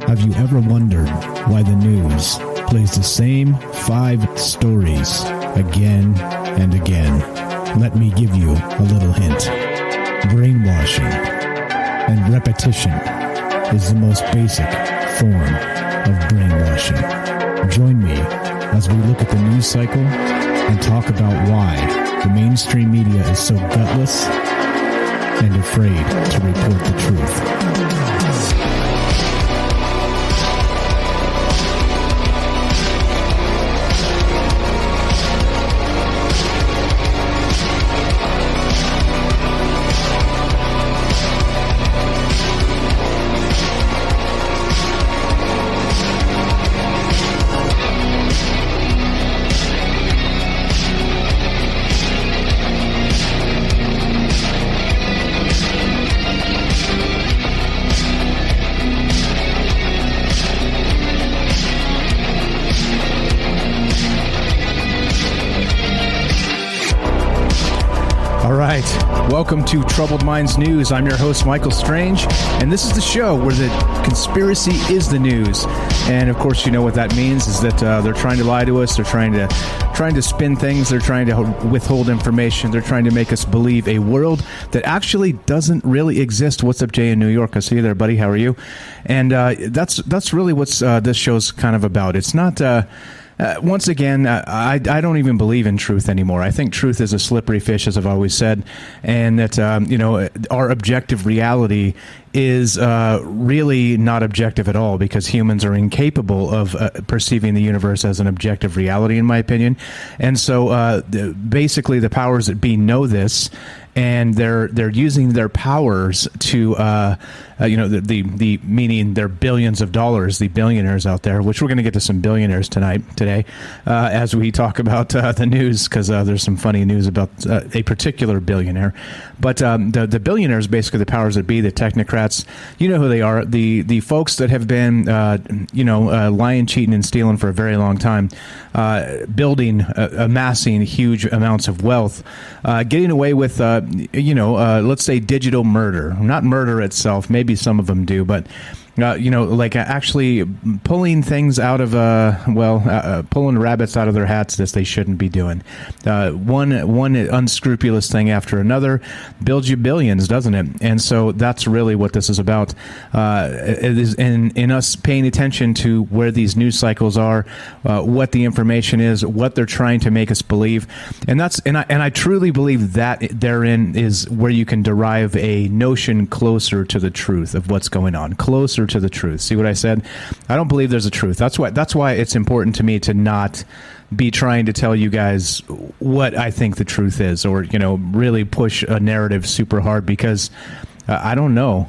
Have you ever wondered why the news plays the same 5 stories again and again? Let me give you a little hint. Brainwashing and repetition is the most basic form of brainwashing. Join me as we look at the news cycle and talk about why the mainstream media is so gutless and afraid to report the truth. Welcome to Troubled Minds News. I'm your host, Michael Strange, and this is the show where the conspiracy is the news. And of course, you know what that means is that they're trying to lie to us. They're trying to spin things. They're trying to withhold information. They're trying to make us believe a world that actually doesn't really exist. What's up, Jay in New York? I see you there, buddy. How are you? And that's really what this show's kind of about. It's not. Once again, I don't even believe in truth anymore. I think truth is a slippery fish, as I've always said, and that our objective reality is really not objective at all, because humans are incapable of perceiving the universe as an objective reality, in my opinion. And so basically the powers that be know this, and they're using their powers to the meaning their billions of dollars, the billionaires out there, which we're going to get to some billionaires today as we talk about the news, because there's some funny news about a particular billionaire. But the billionaires, basically the powers that be, the technocrats, you know who they are, the folks that have been lying, cheating, and stealing for a very long time, building, amassing huge amounts of wealth, getting away with let's say digital murder, not murder itself. Maybe some of them do, but actually pulling things out of pulling rabbits out of their hats that they shouldn't be doing. One unscrupulous thing after another builds you billions, doesn't it? And so that's really what this is about. It is in us paying attention to where these news cycles are, what the information is, what they're trying to make us believe, and I truly believe that therein is where you can derive a notion closer to the truth of what's going on, closer to the truth. See what I said? I don't believe there's a truth. That's why it's important to me to not be trying to tell you guys what I think the truth is, or really push a narrative super hard, because I don't know,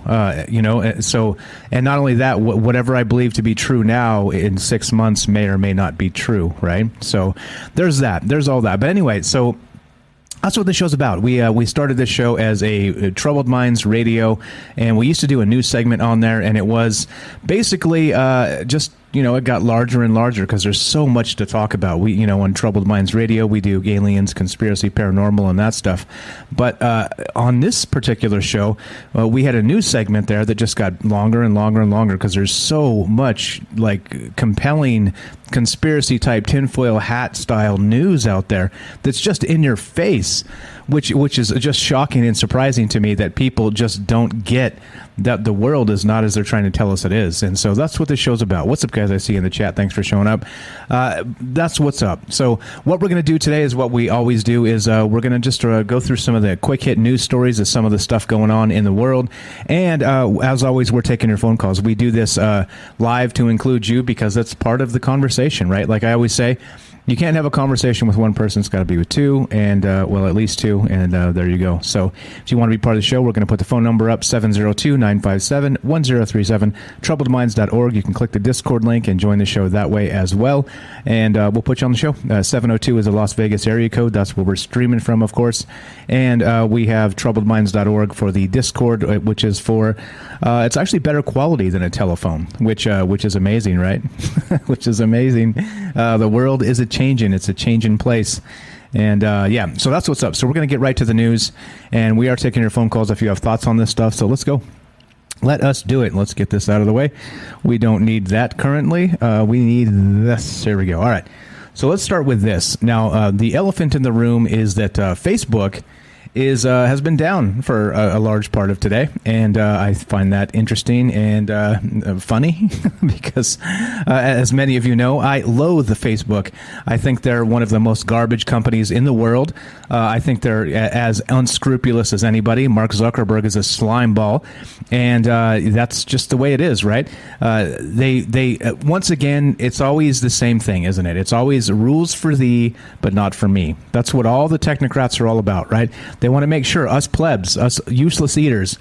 so, and not only that, whatever I believe to be true now in 6 months may or may not be true, right? So there's all that. But anyway, so that's what this show's about. We started this show as a Troubled Minds radio, and we used to do a news segment on there, and it was basically it got larger and larger because there's so much to talk about. We, on Troubled Minds Radio, we do aliens, conspiracy, paranormal, and that stuff. But on this particular show, we had a news segment there that just got longer and longer and longer because there's so much compelling conspiracy type tinfoil hat style news out there that's just in your face, which is just shocking and surprising to me that people just don't get that the world is not as they're trying to tell us it is. And so that's what this show's about. What's up, guys? I see you in the chat. Thanks for showing up. That's what's up. So what we're going to do today is what we always do, is we're going to just go through some of the quick hit news stories of some of the stuff going on in the world. And as always, we're taking your phone calls. We do this live to include you, because that's part of the conversation, right? Like I always say, you can't have a conversation with one person. It's got to be with two, and at least two, and there you go. So if you want to be part of the show, we're going to put the phone number up, 702-957-1037, troubledminds.org. You can click the Discord link and join the show that way as well, and we'll put you on the show. 702 is a Las Vegas area code. That's where we're streaming from, of course, and we have troubledminds.org for the Discord, which is for, it's actually better quality than a telephone, which is amazing, right? Which is amazing. The world is changing. It's a changing place. And so that's what's up. So we're going to get right to the news, and we are taking your phone calls if you have thoughts on this stuff. So let's go. Let us do it. Let's get this out of the way. We don't need that currently. We need this. There we go. All right. So let's start with this. Now, the elephant in the room is that Facebook has been down for a large part of today, and I find that interesting and funny because, as many of you know, I loathe Facebook. I think they're one of the most garbage companies in the world. I think they're as unscrupulous as anybody. Mark Zuckerberg is a slime ball, and that's just the way it is, right? They once again, it's always the same thing, isn't it? It's always rules for thee, but not for me. That's what all the technocrats are all about, right? They want to make sure us plebs, us useless eaters,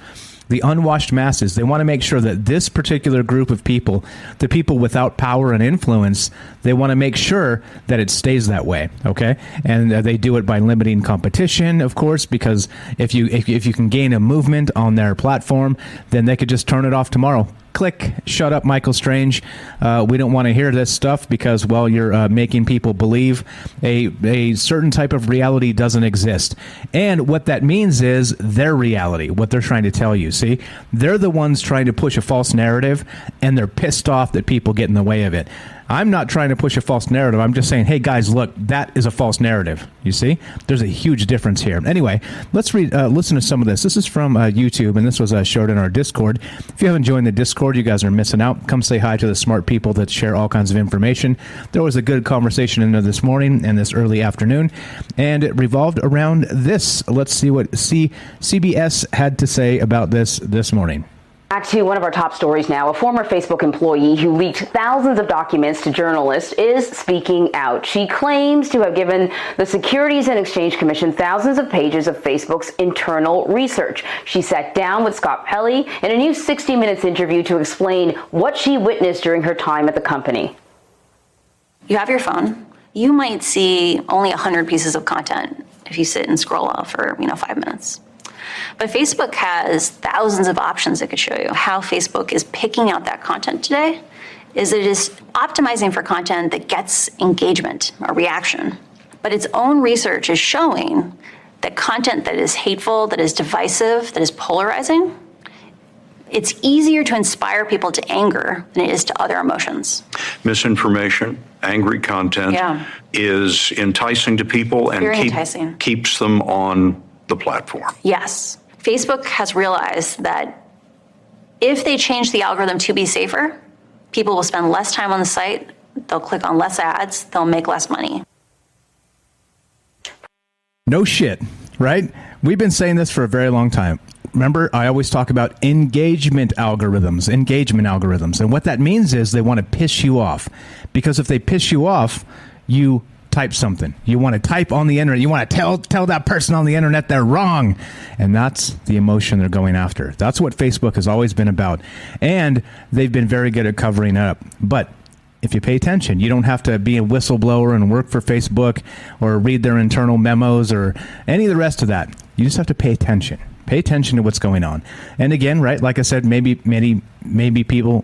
the unwashed masses, they want to make sure that this particular group of people, the people without power and influence, they want to make sure that it stays that way, okay? And they do it by limiting competition, of course, because if you can gain a movement on their platform, then they could just turn it off tomorrow. Click, shut up, Michael Strange. We don't want to hear this stuff because, well, you're making people believe a certain type of reality doesn't exist. And what that means is their reality, what they're trying to tell you. See, they're the ones trying to push a false narrative, and they're pissed off that people get in the way of it. I'm not trying to push a false narrative. I'm just saying, hey, guys, look, that is a false narrative. You see? There's a huge difference here. Anyway, let's listen to some of this. This is from YouTube, and this was shared in our Discord. If you haven't joined the Discord, you guys are missing out. Come say hi to the smart people that share all kinds of information. There was a good conversation in there this morning and this early afternoon, and it revolved around this. Let's see what CBS had to say about this morning. Back to one of our top stories now. A former Facebook employee who leaked thousands of documents to journalists is speaking out. She claims to have given the Securities and Exchange Commission thousands of pages of Facebook's internal research. She sat down with Scott Pelley in a new 60 Minutes interview to explain what she witnessed during her time at the company. You have your phone. You might see only 100 pieces of content if you sit and scroll off for 5 minutes. But Facebook has thousands of options it could show you. How Facebook is picking out that content today is it is optimizing for content that gets engagement or reaction. But its own research is showing that content that is hateful, that is divisive, that is polarizing, it's easier to inspire people to anger than it is to other emotions. Misinformation, angry content is enticing to people and keeps them on the platform. Yes. Facebook has realized that if they change the algorithm to be safer, people will spend less time on the site, they'll click on less ads, they'll make less money. No shit, right? We've been saying this for a very long time. Remember, I always talk about engagement algorithms. And what that means is they want to piss you off. Because if they piss you off, you type something. You want to type on the internet. You want to tell that person on the internet they're wrong. And that's the emotion they're going after. That's what Facebook has always been about. And they've been very good at covering it up. But if you pay attention, you don't have to be a whistleblower and work for Facebook or read their internal memos or any of the rest of that. You just have to pay attention. Pay attention to what's going on. And again, right, like I said, maybe many people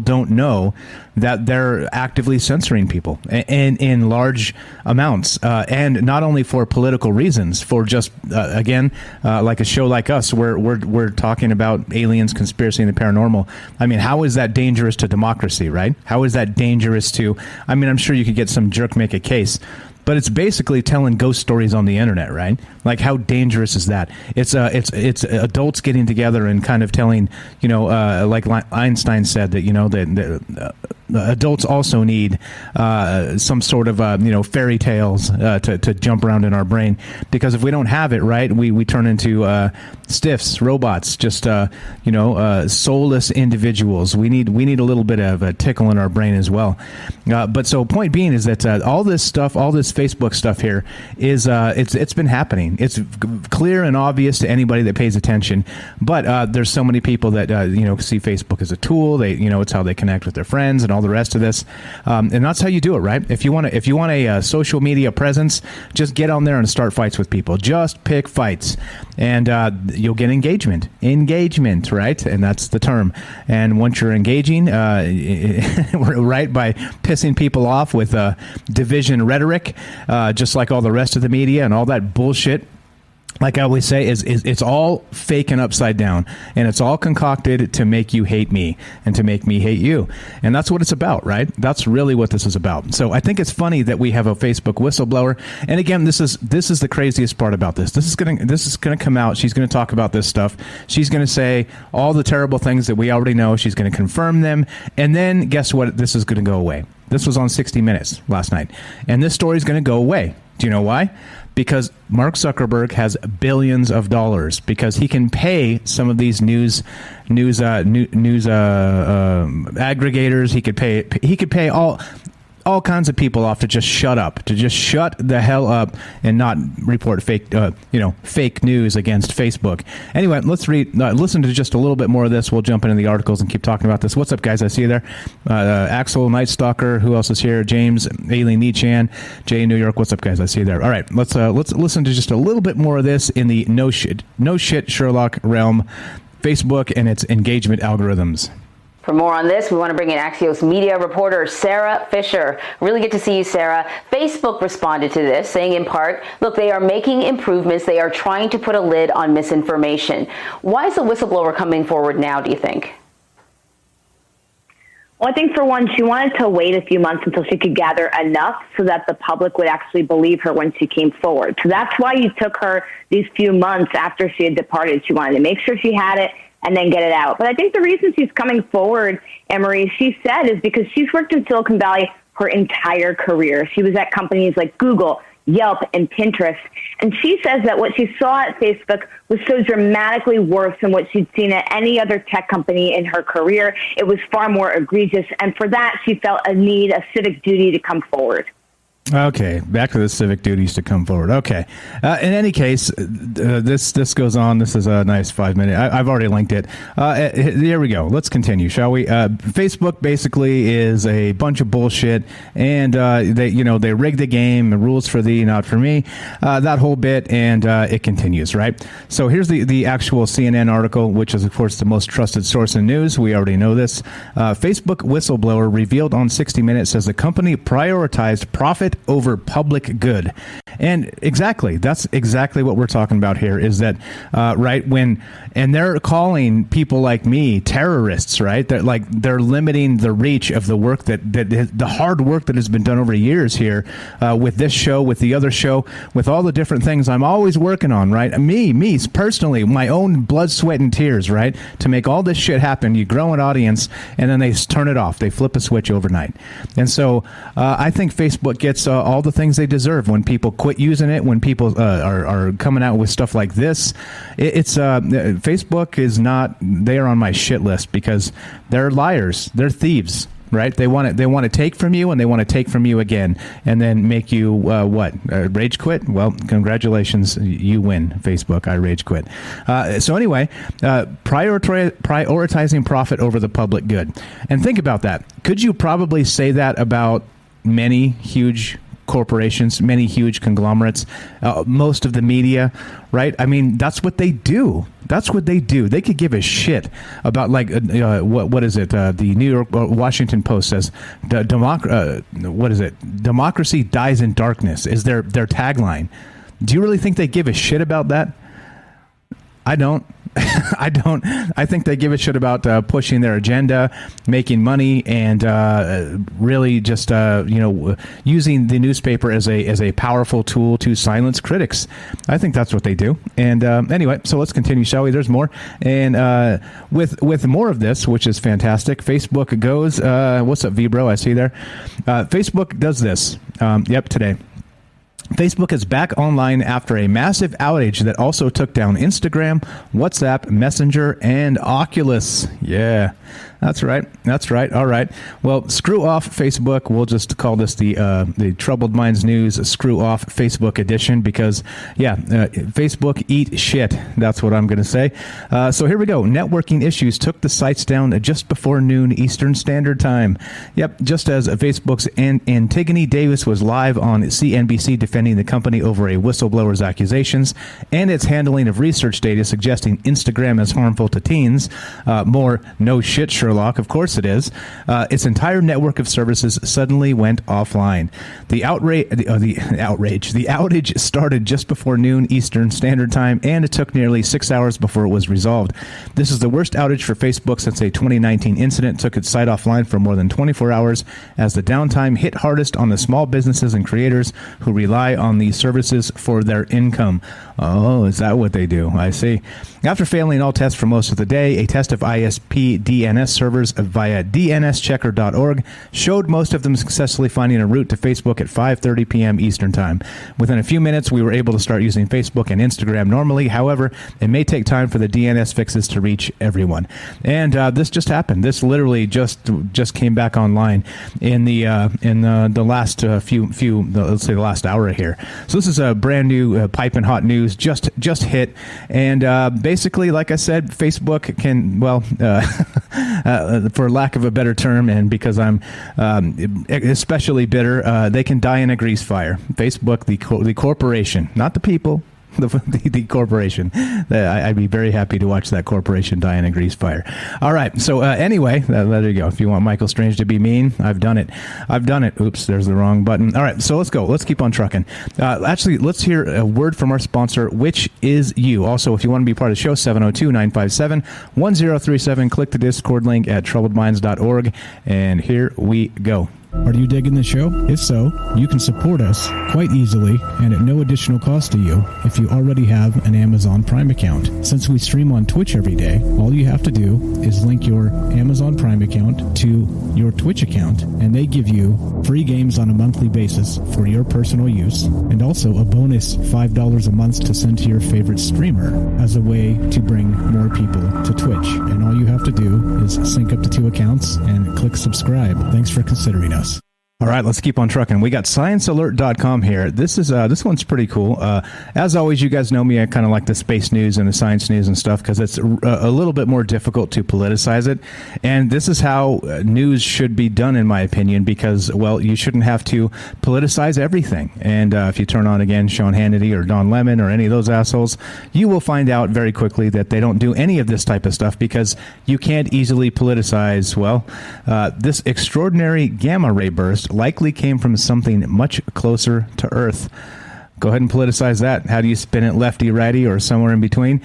don't know that they're actively censoring people in large amounts, and not only for political reasons, for just like a show like us where we're talking about aliens, conspiracy, and the paranormal. I mean, how is that dangerous to democracy, right? How is that dangerous to? I mean, I'm sure you could get some jerk make a case. But it's basically telling ghost stories on the internet, right? Like, how dangerous is that? It's adults getting together and kind of telling, like Einstein said that, that adults also need some sort of, fairy tales to jump around in our brain. Because if we don't have it, right, we turn into stiffs, robots, just, soulless individuals. We need a little bit of a tickle in our brain as well. But so point being is that all this Facebook stuff here is it's been happening. It's clear and obvious to anybody that pays attention. But there's so many people that see Facebook as a tool. They it's how they connect with their friends and all the rest of this. And that's how you do it, right? If you want a social media presence, just get on there and start fights with people. Just pick fights, and you'll get engagement, right? And that's the term. And once you're engaging, right, by pissing people off with division rhetoric, just like all the rest of the media and all that bullshit, like I always say, is it's all fake and upside down, and it's all concocted to make you hate me and to make me hate you, and that's what it's about, right? That's really what this is about. So I think it's funny that we have a Facebook whistleblower, and again, this is the craziest part about this. This is gonna come out. She's gonna talk about this stuff. She's gonna say all the terrible things that we already know. She's gonna confirm them, and then guess what? This is gonna go away. This was on 60 Minutes last night, and this story is gonna go away. Do you know why? Because Mark Zuckerberg has billions of dollars, because he can pay some of these news aggregators. He could pay all kinds of people off to just shut up, to just shut the hell up and not report fake news against Facebook. Anyway, let's listen to just a little bit more of this. We'll jump into the articles and keep talking about this. What's up, guys? I see you there. Axel, Night Stalker. Who else is here? James, Aileen Nichan, Jay New York. What's up, guys? I see you there. All right, let's listen to just a little bit more of this in the no shit Sherlock realm. Facebook and its engagement algorithms. For more on this, we want to bring in Axios media reporter Sarah Fisher. Really good to see you, Sarah. Facebook responded to this, saying in part, look, they are making improvements. They are trying to put a lid on misinformation. Why is the whistleblower coming forward now, do you think? Well, I think for one, she wanted to wait a few months until she could gather enough so that the public would actually believe her when she came forward. So that's why it took her these few months after she had departed. She wanted to make sure she had it and then get it out. But I think the reason she's coming forward, Emery, she said, is because she's worked in Silicon Valley her entire career. She was at companies like Google, Yelp, and Pinterest. And she says that what she saw at Facebook was so dramatically worse than what she'd seen at any other tech company in her career. It was far more egregious. And for that, she felt a civic duty to come forward. Okay, back to the civic duties to come forward. Okay. In any case, this goes on. This is a nice 5 minute. I've already linked it. Here we go. Let's continue, shall we? Facebook basically is a bunch of bullshit, and they rig the game. Rules for thee, not for me. That whole bit, and it continues, right? So here's the actual CNN article, which is of course the most trusted source in news. We already know this. Facebook whistleblower revealed on 60 Minutes says the company prioritized profit over public good. And that's exactly what we're talking about here, is that right when, and they're calling people like me terrorists, right? They're limiting the reach of the work that the hard work that has been done over years here with this show, with the other show, with all the different things I'm always working on, right? Me personally, my own blood, sweat, and tears, right? To make all this shit happen. You grow an audience and then they turn it off. They flip a switch overnight. And so I think Facebook gets all the things they deserve when people quit using it, when people are coming out with stuff like this. It's Facebook is not, they are on my shit list because they're liars. They're thieves, right? They want to take from you, and they want to take from you again, and then make you rage quit? Well, congratulations, you win, Facebook. I rage quit. So anyway, prioritizing profit over the public good. And think about that. Could you probably say that about many huge corporations, many huge conglomerates, most of the media, right? I mean, that's what they do. That's what they do. They could give a shit about, like, what is it? The New York Washington Post says, democracy dies in darkness is their tagline. Do you really think they give a shit about that? I don't. I don't. I think they give a shit about pushing their agenda, making money, and really just using the newspaper as a powerful tool to silence critics. I think that's what they do. And anyway, so let's continue, shall we? There's more. And with more of this, which is fantastic, Facebook goes. What's up, Vibro? I see there. Facebook does this. Today. Facebook is back online after a massive outage that also took down Instagram, WhatsApp, Messenger, and Oculus. Yeah, that's right. That's right. All right. Well, screw off Facebook. We'll just call this the Troubled Minds News Screw Off Facebook edition because, Facebook eat shit. That's what I'm going to say. So here we go. Networking issues took the sites down just before noon Eastern Standard Time. Yep, just as Facebook's Antigone Davis was live on CNBC defending the company over a whistleblower's accusations and its handling of research data suggesting Instagram is harmful to teens. More no shit, Sherlock Sherlock. Of course it is. Its entire network of services suddenly went offline. The outage started just before noon Eastern Standard Time, and it took nearly 6 hours before it was resolved. This is the worst outage for Facebook since a 2019 incident took its site offline for more than 24 hours, as the downtime hit hardest on the small businesses and creators who rely on these services for their income. Oh, is that what they do? I see. After failing all tests for most of the day, a test of ISP DNS servers via dnschecker.org showed most of them successfully finding a route to Facebook at 5:30 p.m. Eastern Time. Within a few minutes, we were able to start using Facebook and Instagram normally. However, it may take time for the DNS fixes to reach everyone. And this just happened. This literally just came back online in the last let's say the last hour here. So this is a brand new piping hot news. Just hit, and basically, like I said, Facebook can, for lack of a better term, and because I'm especially bitter, they can die in a grease fire. Facebook, the corporation, not the people. The corporation. I'd be very happy to watch that corporation die in a grease fire. All right. So anyway, there you go. If you want Michael Strange to be mean, I've done it. Oops, there's the wrong button. All right. So let's go. Let's keep on trucking. Actually, let's hear a word from our sponsor, which is you. Also, if you want to be part of the show, 702-957-1037. Click the Discord link at troubledminds.org. And here we go. Are you digging the show? If so, you can support us quite easily and at no additional cost to you if you already have an Amazon Prime account. Since we stream on Twitch every day, all you have to do is link your Amazon Prime account to your Twitch account, and they give you free games on a monthly basis for your personal use, and also a bonus $5 a month to send to your favorite streamer as a way to bring more people to Twitch. And all you have to do is sync up to 2 accounts and click subscribe. Thanks for considering us. All right, let's keep on trucking. We got sciencealert.com here. This one's pretty cool. As always, you guys know me. I kind of like the space news and the science news and stuff because it's a little bit more difficult to politicize it. And this is how news should be done, in my opinion, because, well, you shouldn't have to politicize everything. And if you turn on, again, Sean Hannity or Don Lemon or any of those assholes, you will find out very quickly that they don't do any of this type of stuff because you can't easily politicize, this extraordinary gamma ray burst likely came from something much closer to Earth. Go ahead and politicize that. How do you spin it, lefty, righty, or somewhere in between?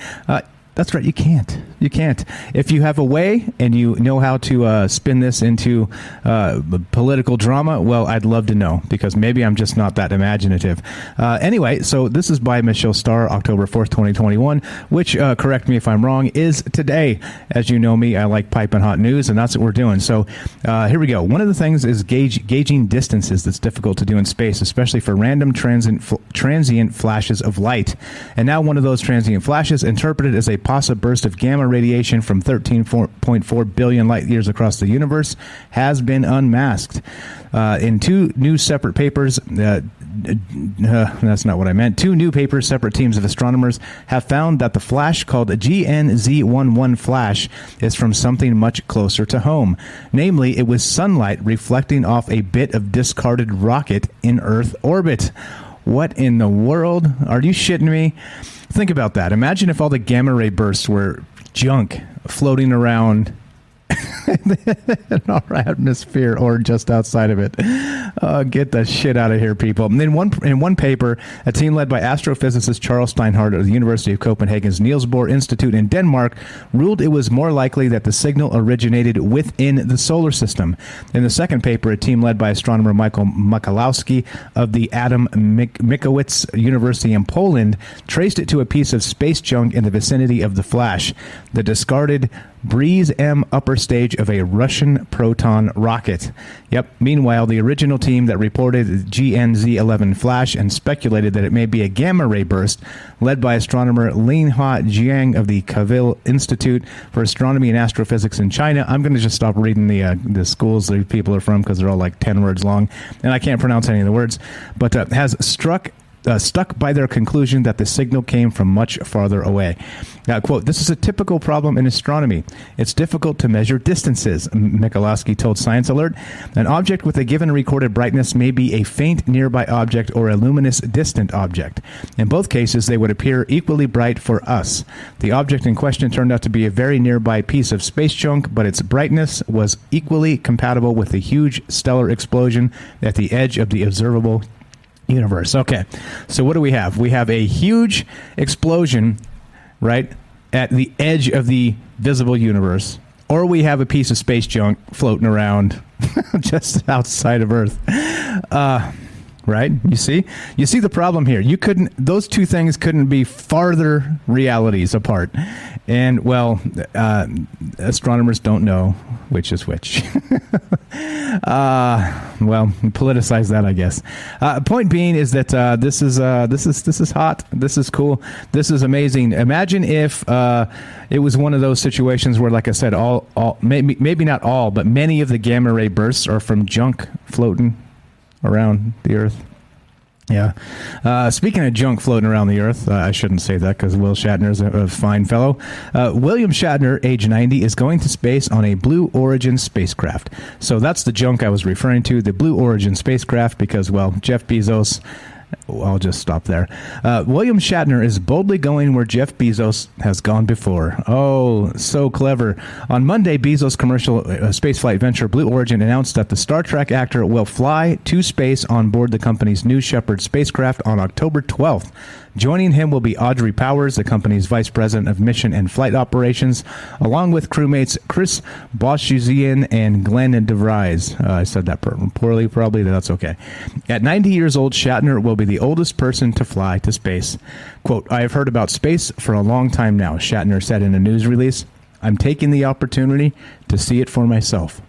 That's right, you can't. You can't. If you have a way and you know how to spin this into political drama, well, I'd love to know because maybe I'm just not that imaginative. Anyway, so this is by Michelle Starr, October 4th, 2021, which, correct me if I'm wrong, is today. As you know me, I like piping hot news, and that's what we're doing. So here we go. One of the things is gauging distances that's difficult to do in space, especially for random transient flashes of light. And now one of those transient flashes, interpreted as a possible burst of gamma radiation from 13.4 billion light years across the universe, has been unmasked. In 2 new separate papers, that's not what I meant. 2 new papers, separate teams of astronomers have found that the flash called GNZ11 flash is from something much closer to home. Namely, it was sunlight reflecting off a bit of discarded rocket in Earth orbit. What in the world? Are you shitting me? Think about that. Imagine if all the gamma ray bursts were junk floating around in our atmosphere or just outside of it. Get the shit out of here, people. And in one paper, a team led by astrophysicist Charles Steinhardt of the University of Copenhagen's Niels Bohr Institute in Denmark ruled it was more likely that the signal originated within the solar system. In the second paper, a team led by astronomer Michael Michalowski of the Adam Mickiewicz University in Poland traced it to a piece of space junk in the vicinity of the flash, the discarded Breeze M upper stage of a Russian Proton rocket. Yep. Meanwhile, the original team that reported GNZ11 flash and speculated that it may be a gamma ray burst, led by astronomer Linhua Jiang of the Kavil Institute for Astronomy and Astrophysics in China. I'm going to just stop reading the schools these people are from because they're all like 10 words long, and I can't pronounce any of the words, but has struck stuck by their conclusion that the signal came from much farther away. Quote, "This is a typical problem in astronomy. It's difficult to measure distances," Michalowski told Science Alert. "An object with a given recorded brightness may be a faint nearby object or a luminous distant object. In both cases, they would appear equally bright for us. The object in question turned out to be a very nearby piece of space junk, but its brightness was equally compatible with the huge stellar explosion at the edge of the observable universe." Okay, so what do we have? We have a huge explosion, right, at the edge of the visible universe, or we have a piece of space junk floating around just outside of Earth. Right? You see the problem here. Those two things couldn't be farther realities apart. And, well, astronomers don't know which is which. Well, politicize that, I guess. Point being is that this is hot. This is cool. This is amazing. Imagine if it was one of those situations where, like I said, maybe not all, but many of the gamma ray bursts are from junk floating around the Earth. Yeah. Speaking of junk floating around the Earth, I shouldn't say that because Will Shatner is a fine fellow. William Shatner, age 90, is going to space on a Blue Origin spacecraft. So that's the junk I was referring to, the Blue Origin spacecraft, because, well, Jeff Bezos... I'll just stop there. William Shatner is boldly going where Jeff Bezos has gone before. Oh, so clever. On Monday, Bezos' commercial spaceflight venture Blue Origin announced that the Star Trek actor will fly to space on board the company's New Shepard spacecraft on October 12th. Joining him will be Audrey Powers, the company's vice president of mission and flight operations, along with crewmates Chris Boshuzian and Glenn DeVries. I said that poorly, probably. That's okay. At 90 years old, Shatner will be the oldest person to fly to space. Quote, "I have heard about space for a long time now," Shatner said in a news release. "I'm taking the opportunity to see it for myself."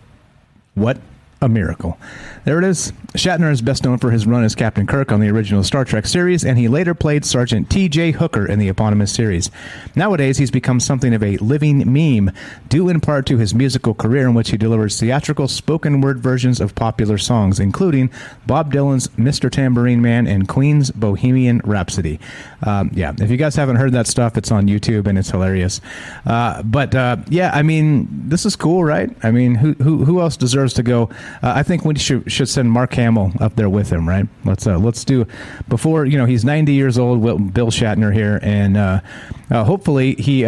What a miracle. There it is. Shatner is best known for his run as Captain Kirk on the original Star Trek series, and he later played Sergeant T.J. Hooker in the eponymous series. Nowadays, he's become something of a living meme, due in part to his musical career in which he delivers theatrical spoken-word versions of popular songs, including Bob Dylan's Mr. Tambourine Man and Queen's Bohemian Rhapsody. Yeah, if you guys haven't heard that stuff, it's on YouTube, and it's hilarious. Yeah, I mean, this is cool, right? I mean, who else deserves to go? I think we should send Mark Hamill up there with him, right? Let's do, before, he's 90 years old, Bill Shatner here, and hopefully he,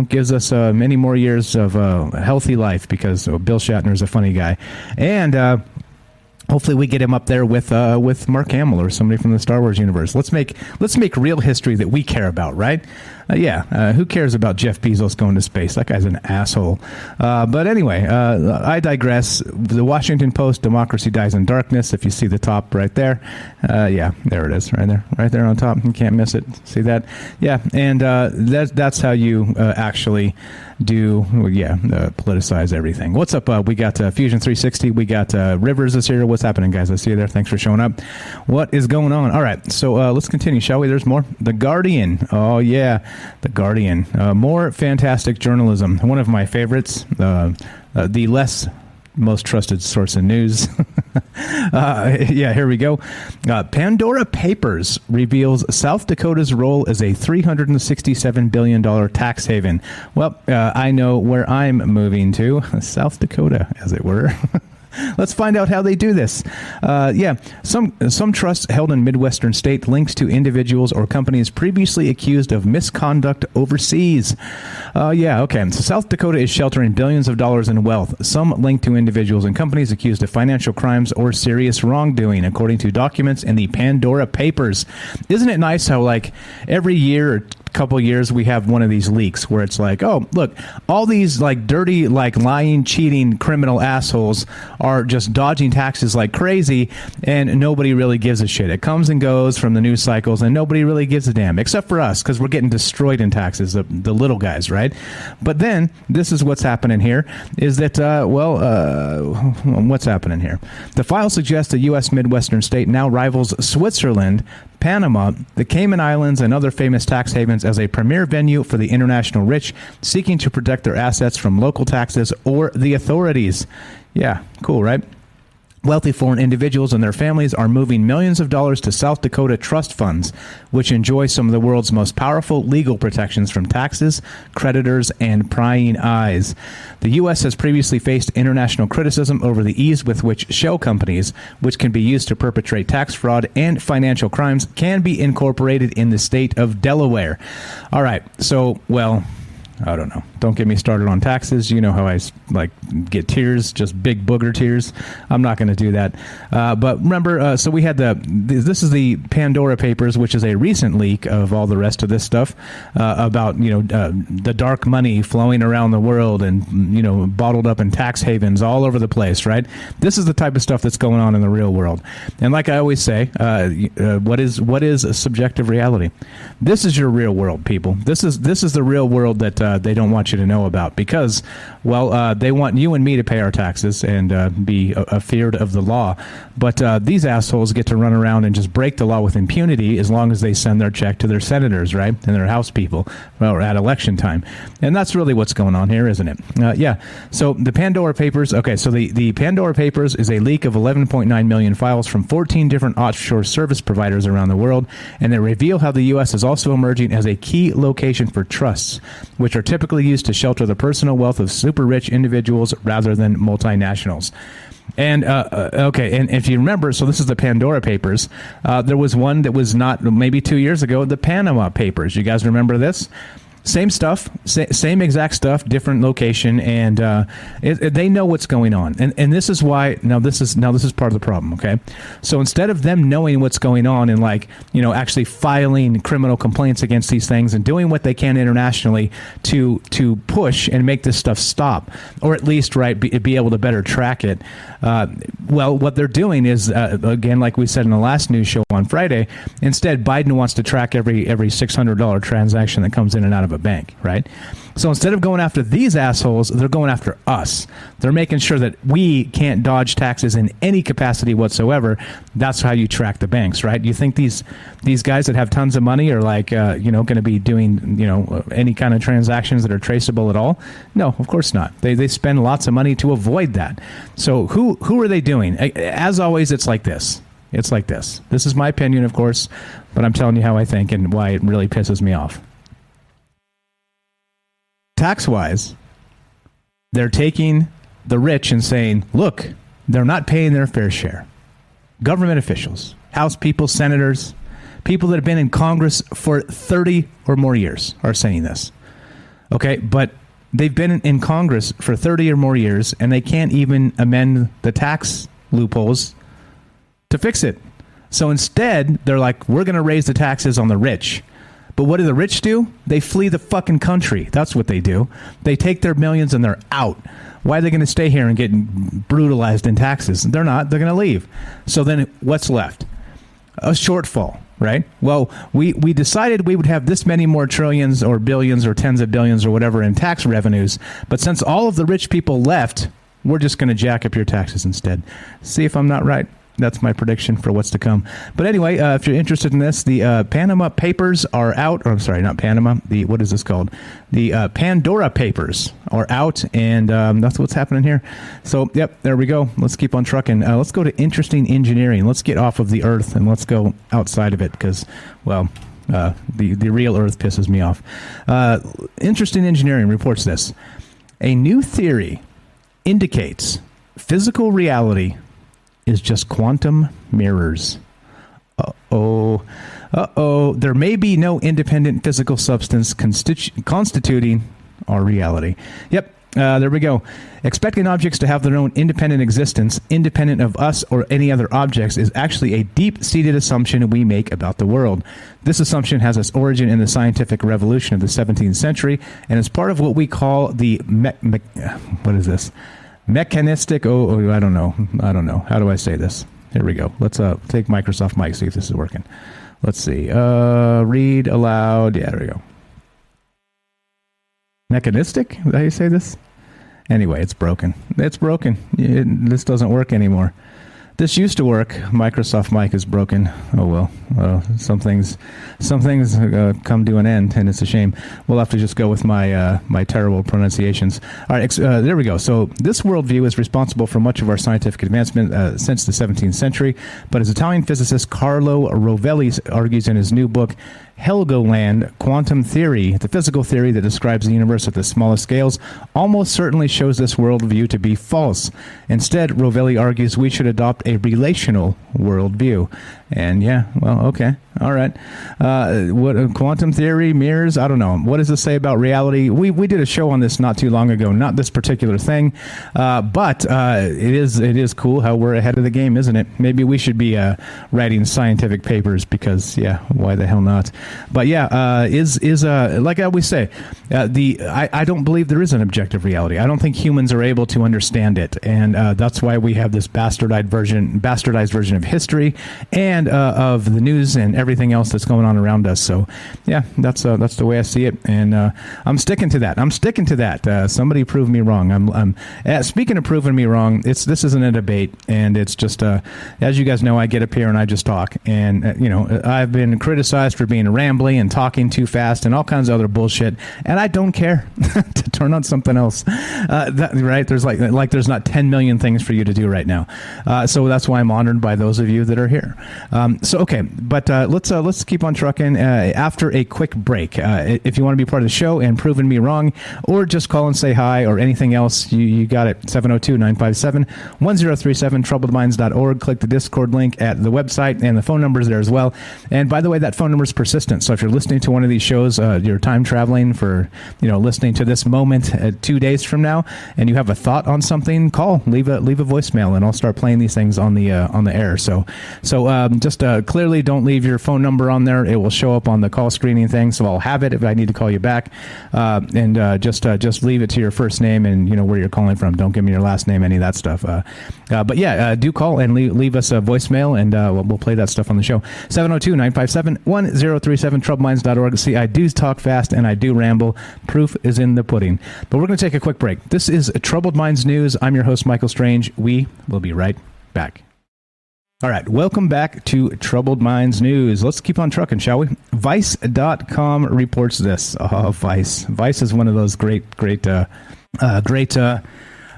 gives us many more years of healthy life, because Bill Shatner is a funny guy, and hopefully we get him up there with Mark Hamill or somebody from the Star Wars universe. Let's make real history that we care about, right? Who cares about Jeff Bezos going to space? That guy's an asshole. But anyway, I digress. The Washington Post, "Democracy dies in darkness." If you see the top right there, there it is, right there on top. You can't miss it. See that? Yeah, and that's how you actually do, politicize everything. What's up? We got Fusion 360. We got Rivers is here. What's happening, guys? I see you there. Thanks for showing up. What is going on? All right, so let's continue, shall we? There's more. The Guardian. Oh, yeah. The Guardian. More fantastic journalism. One of my favorites. The less most trusted source of news. Here we go. Pandora Papers reveals South Dakota's role as a $367 billion tax haven. Well, I know where I'm moving to. South Dakota, as it were. Let's find out how they do this. Some trusts held in Midwestern state links to individuals or companies previously accused of misconduct overseas. So South Dakota is sheltering billions of dollars in wealth, some linked to individuals and companies accused of financial crimes or serious wrongdoing, according to documents in the Pandora Papers. Isn't it nice how, like, every year or couple years we have one of these leaks where it's like, oh, look, all these like dirty, like lying, cheating, criminal assholes are just dodging taxes like crazy, and nobody really gives a shit. It comes and goes from the news cycles, and nobody really gives a damn, except for us, because we're getting destroyed in taxes, the little guys, right? But then this is what's happening here, is that, what's happening here? The file suggests a U.S. Midwestern state now rivals Switzerland, Panama, the Cayman Islands, and other famous tax havens as a premier venue for the international rich seeking to protect their assets from local taxes or the authorities. Yeah, cool, right? Wealthy foreign individuals and their families are moving millions of dollars to South Dakota trust funds, which enjoy some of the world's most powerful legal protections from taxes, creditors, and prying eyes. The U.S. has previously faced international criticism over the ease with which shell companies, which can be used to perpetrate tax fraud and financial crimes, can be incorporated in the state of Delaware. All right, so, well, I don't know. Don't get me started on taxes. You know how I get tears, just big booger tears. I'm not going to do that. But remember, so we had this is the Pandora Papers, which is a recent leak of all the rest of this stuff about, the dark money flowing around the world and, bottled up in tax havens all over the place, right? This is the type of stuff that's going on in the real world. And like I always say, what is a subjective reality? This is your real world, people. This is the real world that they don't want you to know about because, well, they want you and me to pay our taxes and be afeared of the law. But these assholes get to run around and just break the law with impunity as long as they send their check to their senators, right, and their House people at election time. And that's really what's going on here, isn't it? Yeah. So the Pandora Papers, okay, so the Pandora Papers is a leak of 11.9 million files from 14 different offshore service providers around the world, and they reveal how the U.S. is also emerging as a key location for trusts, which are typically used to shelter the personal wealth of super rich individuals rather than multinationals. And okay, and if you remember, so this is the Pandora Papers. There was one that was not maybe 2 years ago, the Panama Papers. You guys remember this? Same stuff, same exact stuff, different location, and they know what's going on. And this is why this is part of the problem. Okay, so instead of them knowing what's going on and actually filing criminal complaints against these things and doing what they can internationally to push and make this stuff stop, or at least be able to better track it. Well, what they're doing is again, like we said in the last news show on Friday, instead Biden wants to track every $600 transaction that comes in and out of a bank, right? So instead of going after these assholes, they're going after us. They're making sure that we can't dodge taxes in any capacity whatsoever. That's how you track the banks, right? You think these guys that have tons of money are going to be doing any kind of transactions that are traceable at all? No, of course not. They spend lots of money to avoid that. So who are they doing? As always, it's like this. It's like this. This is my opinion, of course, but I'm telling you how I think and why it really pisses me off. Tax-wise, they're taking the rich and saying, look, they're not paying their fair share. Government officials, House people, senators, people that have been in Congress for 30 or more years are saying this. Okay, but they've been in Congress for 30 or more years, and they can't even amend the tax loopholes to fix it. So instead, they're like, we're going to raise the taxes on the rich. But what do the rich do? They flee the fucking country. That's what they do. They take their millions and they're out. Why are they going to stay here and get brutalized in taxes? They're not. They're going to leave. So then what's left? A shortfall, right? Well, we decided we would have this many more trillions or billions or tens of billions or whatever in tax revenues. But since all of the rich people left, we're just going to jack up your taxes instead. See if I'm not right. That's my prediction for what's to come. But anyway, if you're interested in this, the Panama Papers are out. Or I'm sorry, not Panama. What is this called? The Pandora Papers are out, and that's what's happening here. So, yep, there we go. Let's keep on trucking. Let's go to interesting engineering. Let's get off of the Earth and let's go outside of it because, well, the real Earth pisses me off. Interesting engineering reports this. A new theory indicates physical reality is just quantum mirrors. Uh-oh. There may be no independent physical substance constituting our reality. Yep, there we go. Expecting objects to have their own independent existence, independent of us or any other objects, is actually a deep-seated assumption we make about the world. This assumption has its origin in the scientific revolution of the 17th century and is part of what we call the what is this? Mechanistic, I don't know. How do I say this? Here we go. Let's take Microsoft Mic, see if this is working. Let's see. Read aloud. Yeah, there we go. Mechanistic? Is that how you say this? Anyway, it's broken. It's broken. This doesn't work anymore. This used to work. Microsoft mic is broken. Oh well. Some things come to an end, and it's a shame. We'll have to just go with my my terrible pronunciations. All right, there we go. So this worldview is responsible for much of our scientific advancement since the 17th century. But as Italian physicist Carlo Rovelli argues in his new book, Helgoland, Quantum Theory, the physical theory that describes the universe at the smallest scales, almost certainly shows this worldview to be false. Instead, Rovelli argues we should adopt a relational worldview. And yeah, well, okay. All right. What quantum theory, mirrors? I don't know. What does this say about reality? We did a show on this not too long ago. Not this particular thing, but it is cool how we're ahead of the game, isn't it? Maybe we should be writing scientific papers because, yeah, why the hell not? But yeah, is like I always say, I don't believe there is an objective reality. I don't think humans are able to understand it, and that's why we have this bastardized version of history and of the news and everything else that's going on around us. So, yeah, that's the way I see it, and I'm sticking to that. Somebody prove me wrong. I'm speaking of proving me wrong. This isn't a debate, and it's just as you guys know, I get up here and I just talk, and I've been criticized for being rambly and talking too fast and all kinds of other bullshit, and I don't care to turn on something else. Right? There's like there's not 10 million things for you to do right now. So that's why I'm honored by those of you that are here. So okay, but let's keep on trucking after a quick break. If you want to be part of the show and proving me wrong, or just call and say hi or anything else, you got it. 702-957-1037, troubledminds.org. Click the Discord link at the website, and the phone number is there as well. And by the way, that phone number is persistent. So if you're listening to one of these shows, you're time traveling for listening to this moment 2 days from now, and you have a thought on something, call, leave a voicemail, and I'll start playing these things on the air. So just clearly don't leave your phone number on there. It will show up on the call screening thing, so I'll have it if I need to call you back. And just leave it to your first name and where you're calling from. Don't give me your last name, any of that stuff. But yeah, do call and leave us a voicemail, and we'll play that stuff on the show. 702-957-1037, troubledminds.org. See, I do talk fast and I do ramble. Proof is in the pudding. But we're going to take a quick break. This is Troubled Minds News. I'm your host, Michael Strange. We will be right back. All right, welcome back to Troubled Minds News. Let's keep on trucking, shall we? Vice.com reports this. Oh, Vice. Vice is one of those great.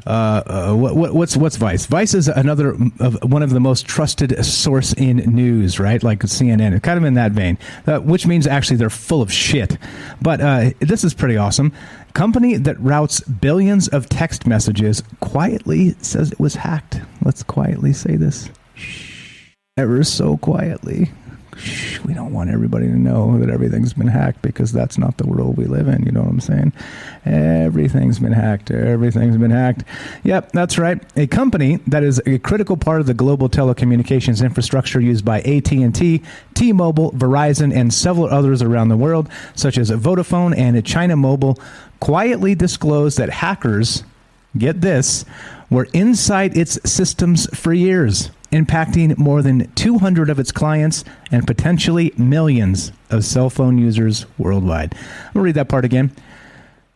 What's Vice? Vice is one of the most trusted source in news, right? Like CNN, kind of in that vein, which means actually they're full of shit. But this is pretty awesome. Company that routes billions of text messages quietly says it was hacked. Let's quietly say this. Ever so quietly. We don't want everybody to know that everything's been hacked, because that's not the world we live in. You know what I'm saying? Everything's been hacked. Yep, that's right. A company that is a critical part of the global telecommunications infrastructure used by AT&T, T-Mobile, Verizon, and several others around the world, such as Vodafone and China Mobile, quietly disclosed that hackers, get this, were inside its systems for years, impacting more than 200 of its clients and potentially millions of cell phone users worldwide. I'm going to read that part again.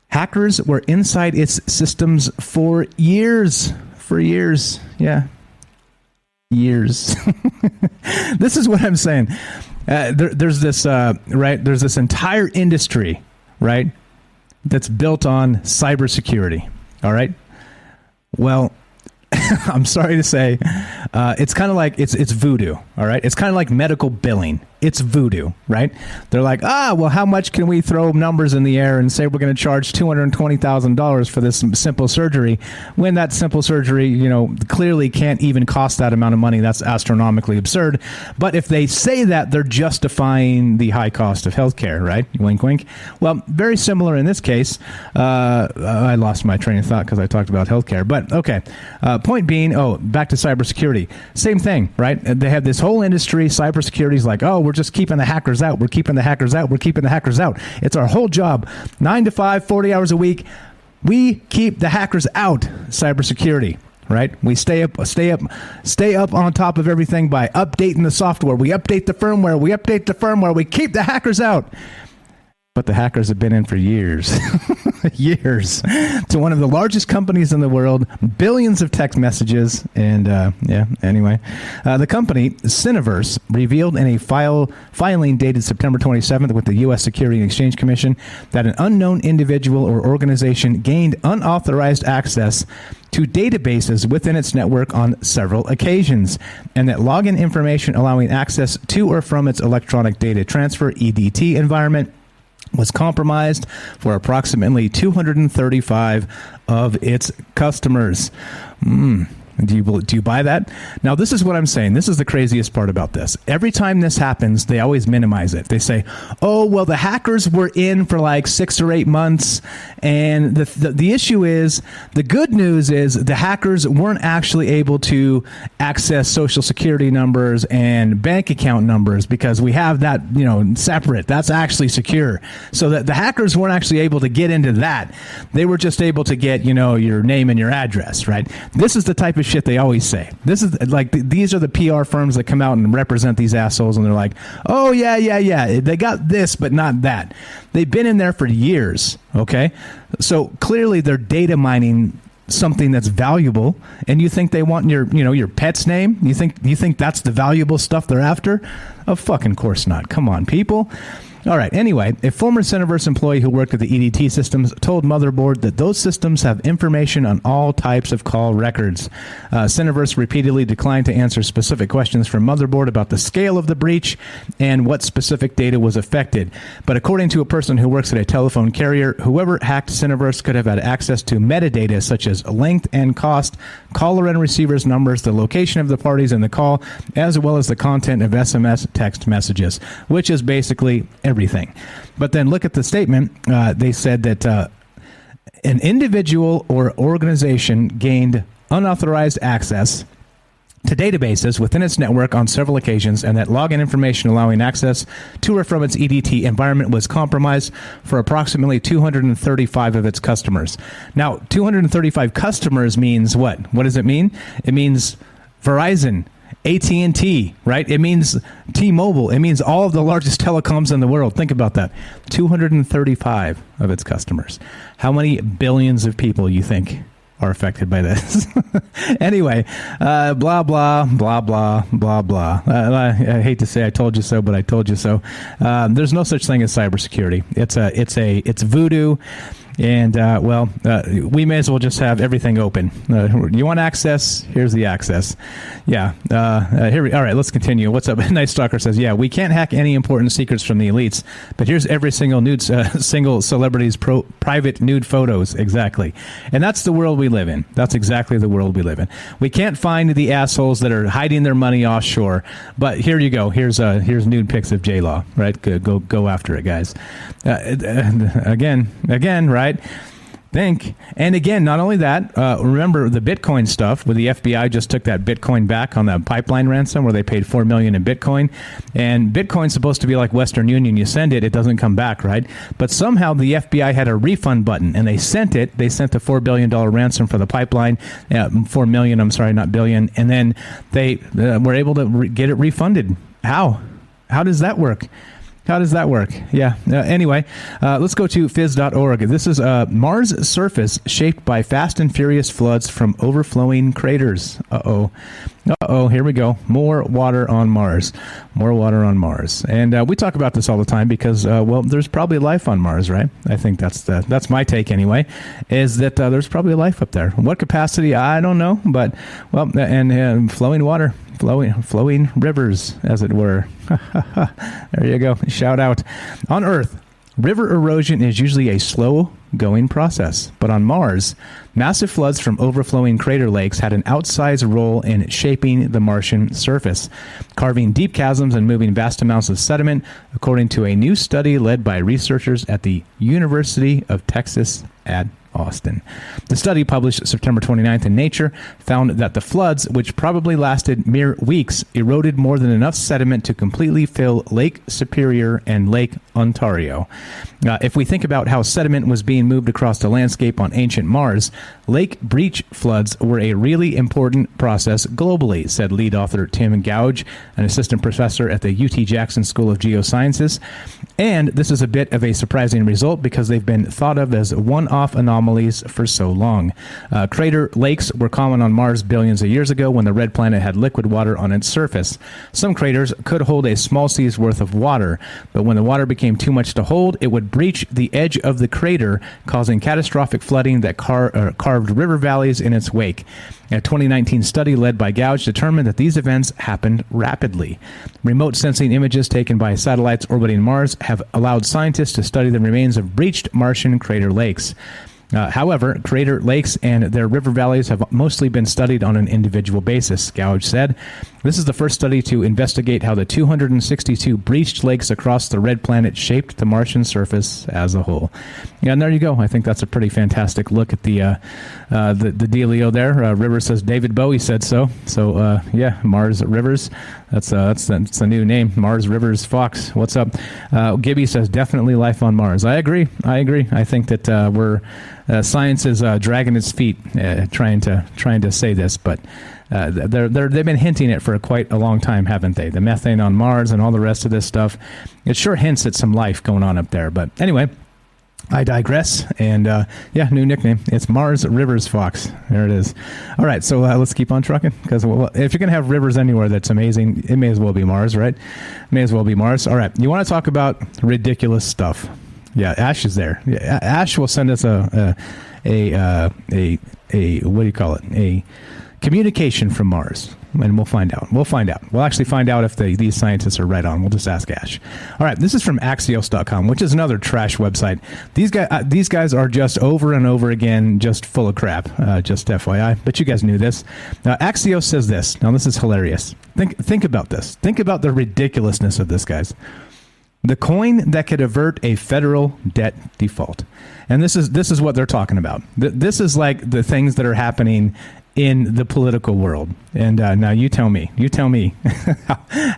Hackers were inside its systems for years. For years. Yeah. Years. This is what I'm saying. There's this, right? There's this entire industry, right, that's built on cybersecurity. All right. Well, I'm sorry to say, it's kind of like it's voodoo. All right. It's kind of like medical billing. It's voodoo, right? They're like, well, how much can we throw numbers in the air and say we're going to charge $220,000 for this simple surgery, when that simple surgery, clearly can't even cost that amount of money. That's astronomically absurd. But if they say that, they're justifying the high cost of healthcare, right? Wink, wink. Well, very similar in this case. I lost my train of thought because I talked about healthcare. But okay. Point being, back to cybersecurity. Same thing, right? They have this whole industry. Cybersecurity is like, we're just keeping the hackers out. We're keeping the hackers out. We're keeping the hackers out. It's our whole job. 9 to 5, 40 hours a week. We keep the hackers out. Cybersecurity, right? We stay up on top of everything by updating the software. We update the firmware. We keep the hackers out. But the hackers have been in for years. years to one of the largest companies in the world, billions of text messages. And anyway, the company, Cineverse, revealed in a filing dated September 27th with the U.S. Securities and Exchange Commission that an unknown individual or organization gained unauthorized access to databases within its network on several occasions, and that login information allowing access to or from its electronic data transfer (EDT) environment was compromised for approximately 235 of its customers. Do you buy that? Now, this is what I'm saying. This is the craziest part about this. Every time this happens, they always minimize it. They say, oh, well, the hackers were in for like 6 or 8 months. And the issue is, the good news is the hackers weren't actually able to access social security numbers and bank account numbers because we have that, separate. That's actually secure. So that the hackers weren't actually able to get into that. They were just able to get, your name and your address, right? This is the type of shit they always say. This is like these are the PR firms that come out and represent these assholes, and they're like, oh yeah, they got this but not that. They've been in there for years. Okay, so clearly they're data mining something that's valuable, and you think they want your pet's name? You think that's the valuable stuff they're after? Of fucking course not. Come on, people. All right. Anyway, a former Cineverse employee who worked at the EDT systems told Motherboard that those systems have information on all types of call records. Cineverse repeatedly declined to answer specific questions from Motherboard about the scale of the breach and what specific data was affected. But according to a person who works at a telephone carrier, whoever hacked Cineverse could have had access to metadata such as length and cost, caller and receiver's numbers, the location of the parties in the call, as well as the content of SMS text messages, which is basically everything. But then look at the statement. They said that an individual or organization gained unauthorized access to databases within its network on several occasions, and that login information allowing access to or from its EDT environment was compromised for approximately 235 of its customers. Now, 235 customers means what? What does it mean? It means Verizon, AT&T, right? It means T-Mobile. It means all of the largest telecoms in the world. Think about that. 235 of its customers. How many billions of people you think are affected by this? Anyway, blah, blah, blah, blah, blah, blah. I hate to say I told you so, but I told you so. There's no such thing as cybersecurity. It's voodoo. And, we may as well just have everything open. You want access? Here's the access. Yeah. All right, let's continue. What's up? Night Stalker says, yeah, we can't hack any important secrets from the elites, but here's every single single celebrity's private nude photos. Exactly. And that's the world we live in. That's exactly the world we live in. We can't find the assholes that are hiding their money offshore, but here you go. Here's nude pics of J-Law, right? Good. Go after it, guys. Again, right? Think. And again, not only that, remember the Bitcoin stuff where the FBI just took that Bitcoin back on that pipeline ransom where they paid $4 million in Bitcoin. And Bitcoin's supposed to be like Western Union. You send it, it doesn't come back, right? But somehow the FBI had a refund button and they sent it. They sent the $4 billion ransom for the pipeline. 4 million, I'm sorry, not billion. And then they were able to get it refunded. How? How does that work? How does that work? Yeah. Anyway, let's go to phys.org. This is Mars' surface shaped by fast and furious floods from overflowing craters. Uh-oh, here we go. More water on Mars. More water on Mars. And we talk about this all the time because, there's probably life on Mars, right? I think that's my take anyway, is that there's probably life up there. What capacity? I don't know. But, and flowing water. Flowing rivers, as it were. There you go. Shout out. On Earth, river erosion is usually a slow-going process. But on Mars, massive floods from overflowing crater lakes had an outsized role in shaping the Martian surface, carving deep chasms and moving vast amounts of sediment, according to a new study led by researchers at the University of Texas at Austin. The study, published September 29th in Nature, found that the floods, which probably lasted mere weeks, eroded more than enough sediment to completely fill Lake Superior and Lake Ontario. If we think about how sediment was being moved across the landscape on ancient Mars, Lake breach floods were a really important process globally, said lead author Tim Gouge, an assistant professor at the UT Jackson School of Geosciences. And this is a bit of a surprising result because they've been thought of as one-off anomalies for so long. Crater lakes were common on Mars billions of years ago when the red planet had liquid water on its surface. Some craters could hold a small sea's worth of water, but when the water became too much to hold, it would breach the edge of the crater, causing catastrophic flooding that carved river valleys in its wake. A 2019 study led by Gouge determined that these events happened rapidly. Remote sensing images taken by satellites orbiting Mars have allowed scientists to study the remains of breached Martian crater lakes. However, crater lakes and their river valleys have mostly been studied on an individual basis, Gouge said. This is the first study to investigate how the 262 breached lakes across the red planet shaped the Martian surface as a whole. Yeah, and there you go. I think that's a pretty fantastic look at the dealio there. Rivers says David Bowie said so. So, yeah, Mars Rivers. That's a new name. Mars Rivers Fox. What's up? Gibby says definitely life on Mars. I agree. I think that science is dragging its feet trying to say this, but they've been hinting it for quite a long time, haven't they? The methane on Mars and all the rest of this stuff. It sure hints at some life going on up there. But anyway, I digress. And yeah, new nickname. It's Mars Rivers Fox. There it is. All right, so let's keep on trucking, because if you're going to have rivers anywhere that's amazing, it may as well be Mars, right? May as well be Mars. All right, you want to talk about ridiculous stuff? Yeah, Ash is there. Yeah, Ash will send us a what do you call it? A communication from Mars, and we'll find out. We'll actually find out if these scientists are right on. We'll just ask Ash. All right, this is from Axios.com, which is another trash website. These guys are just over and over again just full of crap. Just FYI, but you guys knew this. Now, Axios says this. Now, this is hilarious. Think about this. Think about the ridiculousness of this, guys. The coin that could avert a federal debt default. And this is what they're talking about. This is like the things that are happening in the political world. And now you tell me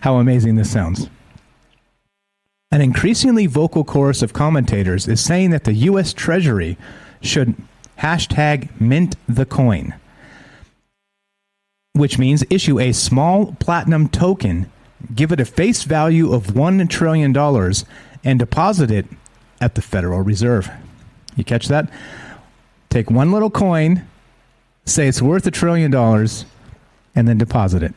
how amazing this sounds. An increasingly vocal chorus of commentators is saying that the U.S. Treasury should #mint the coin, which means issue a small platinum token, give it a face value of $1 trillion, and deposit it at the Federal Reserve. You catch that? Take one little coin, say it's worth $1 trillion, and then deposit it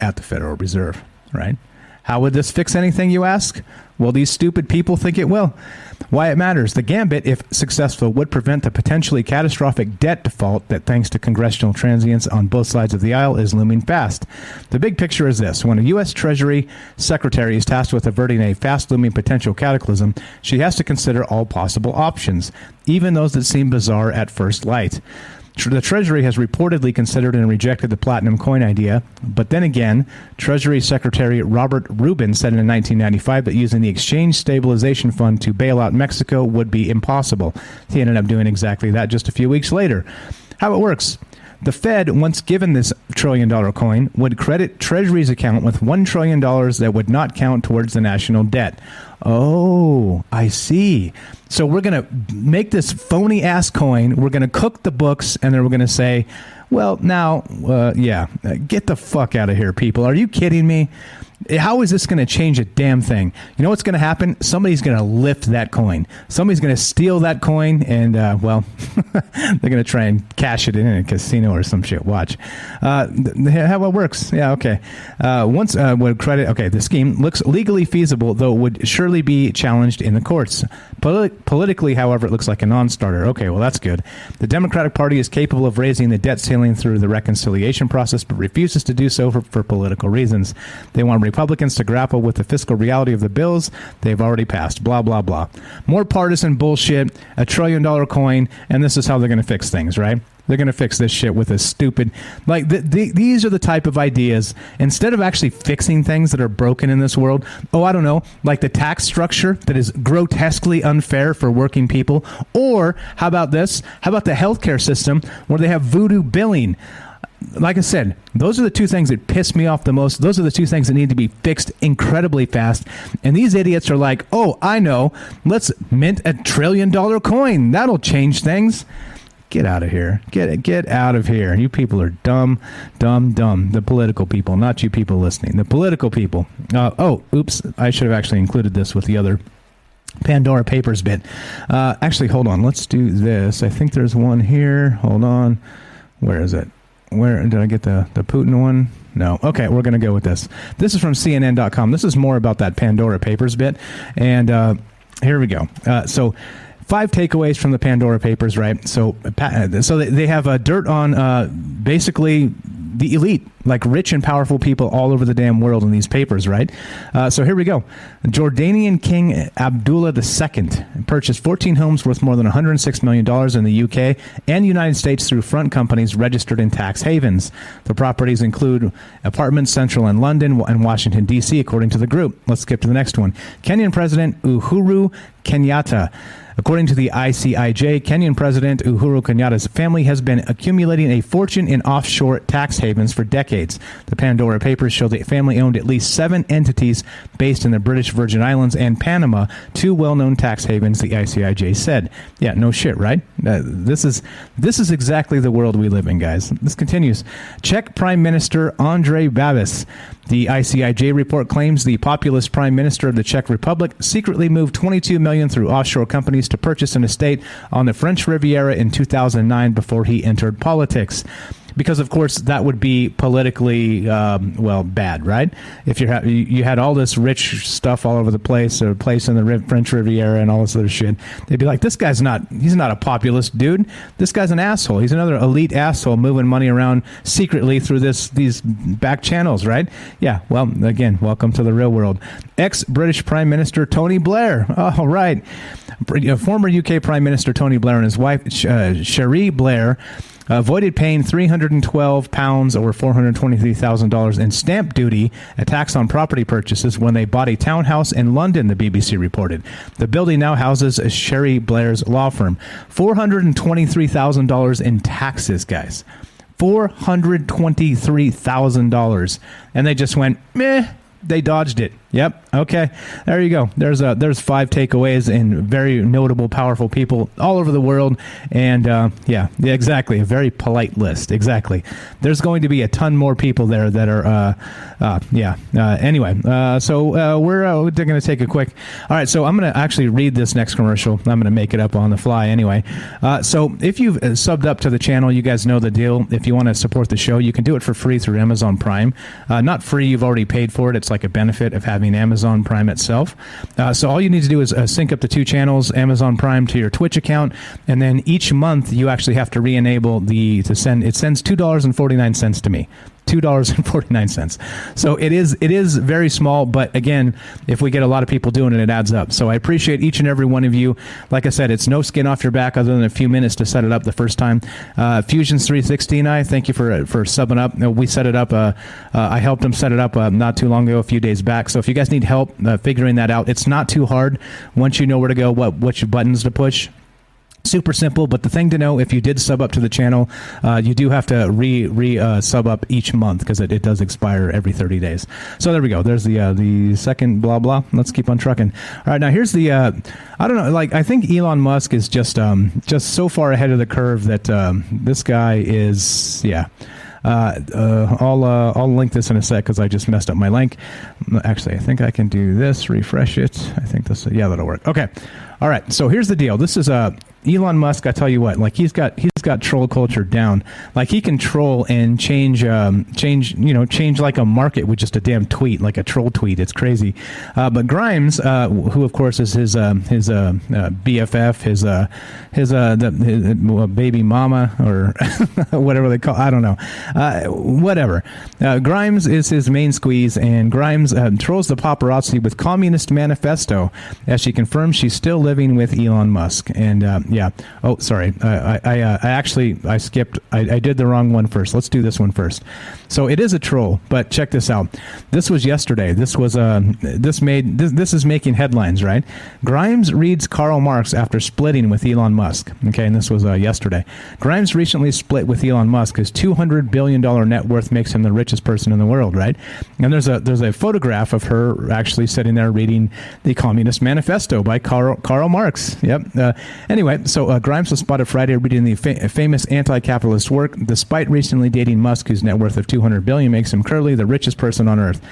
at the Federal Reserve, right? How would this fix anything, you ask? Well, these stupid people think it will. Why it matters. The gambit, if successful, would prevent the potentially catastrophic debt default that, thanks to congressional transients on both sides of the aisle, is looming fast. The big picture is this. When a U.S. Treasury Secretary is tasked with averting a fast-looming potential cataclysm, she has to consider all possible options, even those that seem bizarre at first light. The Treasury has reportedly considered and rejected the platinum coin idea, but then again, Treasury Secretary Robert Rubin said in 1995 that using the Exchange Stabilization Fund to bail out Mexico would be impossible. He ended up doing exactly that just a few weeks later. How it works. The Fed, once given this $1 trillion coin, would credit Treasury's account with $1 trillion that would not count towards the national debt. Oh, I see. So we're going to make this phony-ass coin, we're going to cook the books, and then we're going to say, well, now, get the fuck out of here, people. Are you kidding me? How is this going to change a damn thing? You know what's going to happen? Somebody's going to lift that coin. Somebody's going to steal that coin, and, they're going to try and cash it in a casino or some shit. Watch. How it works. Yeah, okay. The scheme looks legally feasible, though it would surely be challenged in the courts. Politically, however, it looks like a non-starter. Okay, well, that's good. The Democratic Party is capable of raising the debt ceiling through the reconciliation process, but refuses to do so for political reasons. They want Republicans to grapple with the fiscal reality of the bills they've already passed. Blah, blah, blah. More partisan bullshit, $1 trillion coin, and this is how they're going to fix things, right? They're going to fix this shit with a stupid... these are the type of ideas, instead of actually fixing things that are broken in this world, like the tax structure that is grotesquely unfair for working people, or how about this? How about the healthcare system where they have voodoo billing? Like I said, those are the two things that piss me off the most. Those are the two things that need to be fixed incredibly fast. And these idiots are like, oh, I know, let's mint $1 trillion coin. That'll change things. Get out of here. Get out of here. You people are dumb. The political people, not you people listening. The political people. Oops. I should have actually included this with the other Pandora Papers bit. Actually, hold on. Let's do this. I think there's one here. Hold on. Where is it? Where did I get the Putin one? No. Okay, we're going to go with this. This is from CNN.com. This is more about that Pandora Papers bit. And here we go. So 5 takeaways from the Pandora Papers, right? So they have dirt on basically the elite, like rich and powerful people all over the damn world in these papers, right? So here we go. Jordanian King Abdullah II purchased 14 homes worth more than $106 million in the UK and United States through front companies registered in tax havens. The properties include apartments central in London and Washington, D.C., according to the group. Let's skip to the next one. Kenyan President Uhuru Kenyatta. According to the ICIJ, Kenyan President Uhuru Kenyatta's family has been accumulating a fortune in offshore tax havens for decades. The Pandora Papers show the family owned at least 7 entities based in the British Virgin Islands and Panama, 2 well-known tax havens, the ICIJ said. Yeah, no shit, right? This is exactly the world we live in, guys. This continues. Czech Prime Minister Andrej Babis. The ICIJ report claims the populist Prime Minister of the Czech Republic secretly moved $22 million through offshore companies to purchase an estate on the French Riviera in 2009 before he entered politics. Because, of course, that would be politically, bad, right? If you had all this rich stuff all over the place, or a place in the French Riviera and all this other shit, they'd be like, he's not a populist dude. This guy's an asshole. He's another elite asshole moving money around secretly through these back channels, right? Yeah, well, again, welcome to the real world. Ex-British Prime Minister Tony Blair. Oh, right. Former UK Prime Minister Tony Blair and his wife, Cherie Blair, avoided paying £312 or $423,000 in stamp duty, a tax on property purchases, when they bought a townhouse in London, the BBC reported. The building now houses Cherie Blair's law firm. $423,000 in taxes, guys. $423,000. And they just went, meh. They dodged it. Yep. Okay. There you go. There's 5 takeaways and very notable, powerful people all over the world. And yeah, exactly. A very polite list. Exactly. There's going to be a ton more people there that are, anyway, so we're going to take a quick. All right. So I'm going to actually read this next commercial. I'm going to make it up on the fly anyway. So if you've subbed up to the channel, you guys know the deal. If you want to support the show, you can do it for free through Amazon Prime. Not free. You've already paid for it. It's like a benefit of having Amazon Prime itself. So all you need to do is sync up the 2 channels, Amazon Prime to your Twitch account, and then each month you actually have to re-enable it sends $2.49 to me. $2.49. So it is very small, but again, if we get a lot of people doing it, it adds up. So I appreciate each and every one of you. Like I said, it's no skin off your back other than a few minutes to set it up the first time. Fusions 316, thank you for subbing up. We set it up. I helped them set it up not too long ago, a few days back. So if you guys need help figuring that out, it's not too hard once you know where to go, which buttons to push. Super simple, but the thing to know, if you did sub up to the channel, you do have to sub up each month because it does expire every 30 days. So there we go. There's the second blah blah. Let's keep on trucking. All right, now here's the I don't know. Like, I think Elon Musk is just so far ahead of the curve that this guy is I'll link this in a sec because I just messed up my link. Actually, I think I can do this. Refresh it. I think this. Yeah, that'll work. Okay. All right. So here's the deal. This is Elon Musk. I tell you what. Like, he's got troll culture down. Like, he can troll and change like a market with just a damn tweet, like a troll tweet. It's crazy. But Grimes, who of course is his BFF, his baby mama or whatever they call. I don't know. Whatever. Grimes is his main squeeze, and Grimes trolls the paparazzi with Communist Manifesto as she confirms she's still living with Elon Musk. And yeah. Oh, sorry. I skipped. I did the wrong one first. Let's do this one first. So it is a troll, but check this out. This was yesterday. This is making headlines, right? Grimes reads Karl Marx after splitting with Elon Musk. Okay, and this was yesterday. Grimes recently split with Elon Musk. His $200 billion net worth makes him the richest person in the world, right? And there's a photograph of her actually sitting there reading the Communist Manifesto by Karl Karl Marx. Yep. Anyway, so Grimes was spotted Friday reading the famous anti-capitalist work, despite recently dating Musk, whose net worth of $200 billion makes him currently the richest person on Earth.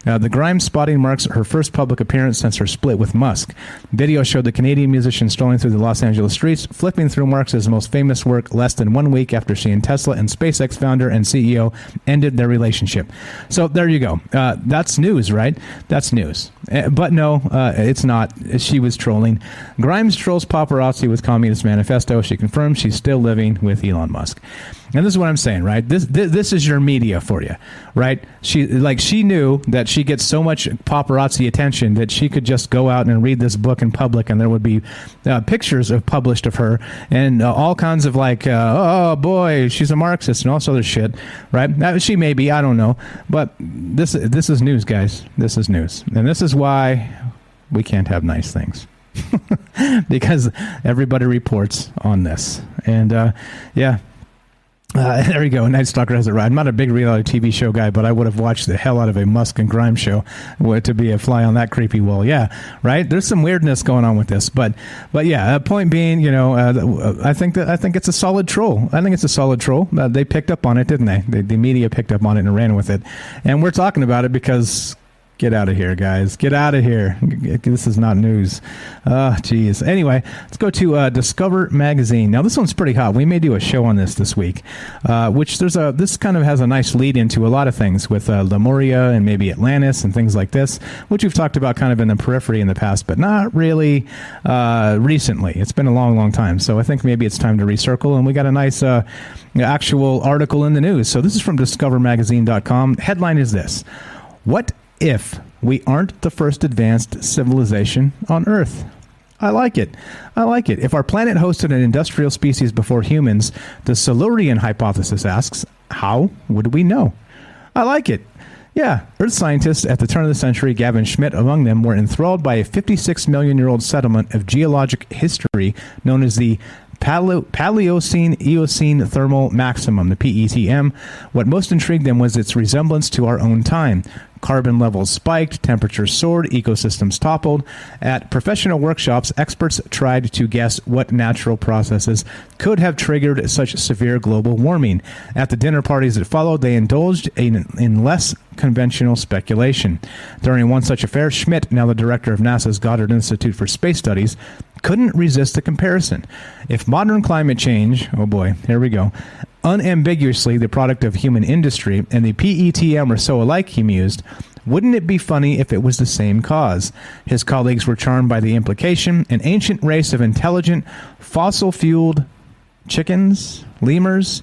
The Grimes spotting marks her first public appearance since her split with Musk. Video showed the Canadian musician strolling through the Los Angeles streets, flipping through Marx's most famous work less than 1 week after she and Tesla and SpaceX founder and CEO ended their relationship. So there you go. That's news, right? That's news. But no, it's not. She was trolling. Grimes trolls paparazzi with Communist Manifesto. She confirms she's still living with Elon Musk. And this is what I'm saying, right? This is your media for you, right? She knew that she gets so much paparazzi attention that she could just go out and read this book in public, and there would be pictures published of her and all kinds of oh boy, she's a Marxist and all this other shit, right? She may be, I don't know, but this is news, guys. This is news, and this is why we can't have nice things. Because everybody reports on this, and there you go. Night Stalker has it right. I'm not a big reality TV show guy, but I would have watched the hell out of a Musk and Grimes show to be a fly on that creepy wall. Yeah, right. There's some weirdness going on with this, but yeah. Point being, I think it's a solid troll. I think it's a solid troll. They picked up on it, didn't they? The media picked up on it and ran with it, and we're talking about it because. Get out of here, guys. Get out of here. This is not news. Geez. Anyway, let's go to Discover Magazine. Now, this one's pretty hot. We may do a show on this week, which this kind of has a nice lead into a lot of things with Lemuria and maybe Atlantis and things like this, which we've talked about kind of in the periphery in the past, but not really recently. It's been a long, long time. So I think maybe it's time to recircle, and we got a nice actual article in the news. So this is from discovermagazine.com. Headline is this: What if we aren't the first advanced civilization on Earth? I like it. If our planet hosted an industrial species before humans, the Silurian hypothesis asks, how would we know? I like it. Yeah, Earth scientists at the turn of the century, Gavin Schmidt among them, were enthralled by a 56-million-year-old settlement of geologic history known as the Paleocene-Eocene Thermal Maximum, the PETM. What most intrigued them was its resemblance to our own time. Carbon levels spiked, temperatures soared, ecosystems toppled. At professional workshops, experts tried to guess what natural processes could have triggered such severe global warming. At the dinner parties that followed, they indulged in less conventional speculation. During one such affair, Schmidt, now the director of NASA's Goddard Institute for Space Studies, couldn't resist the comparison. If modern climate change, oh boy, here we go, unambiguously the product of human industry, and the PETM are so alike, he mused, wouldn't it be funny if it was the same cause? His colleagues were charmed by the implication: an ancient race of intelligent, fossil-fueled chickens, lemurs.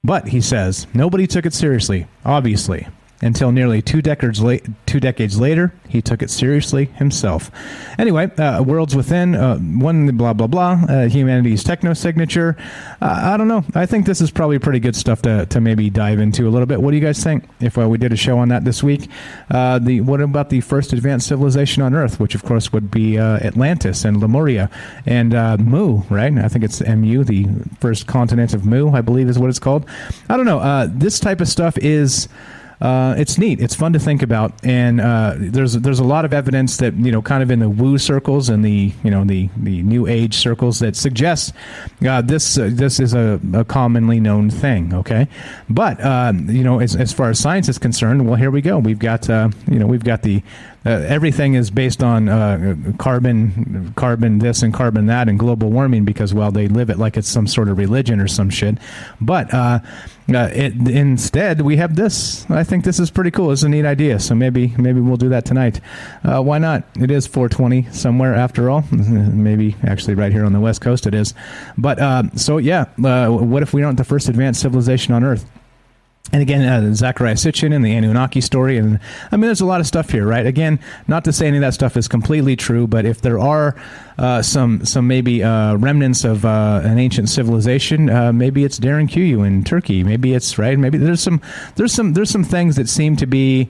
But, he says, nobody took it seriously, obviously. Until nearly 2 decades later, he took it seriously himself. Anyway, Worlds Within, one blah, blah, blah, humanity's techno-signature. I don't know. I think this is probably pretty good stuff to maybe dive into a little bit. What do you guys think? If we did a show on that this week, what about the first advanced civilization on Earth, which of course would be Atlantis and Lemuria and Mu, right? I think it's Mu, the first continent of Mu, I believe is what it's called. I don't know. This type of stuff is... it's neat. It's fun to think about, and there's a lot of evidence that kind of in the woo circles and the the new age circles that suggests this is a commonly known thing. Okay, but as far as science is concerned, well, here we go. We've got we've got the everything is based on carbon this and carbon that and global warming because, well, they live it like it's some sort of religion or some shit. But instead, we have this. I think this is pretty cool. It's a neat idea. So maybe we'll do that tonight. Why not? It is 4:20 somewhere after all. Maybe actually right here on the West Coast it is. But what if we aren't the first advanced civilization on Earth? And again, Zecharia Sitchin and the Anunnaki story. And I mean, there's a lot of stuff here, right? Again, not to say any of that stuff is completely true, but if there are some maybe remnants of an ancient civilization, maybe it's Darren Kuyu in Turkey. Maybe it's right. Maybe there's some things that seem to be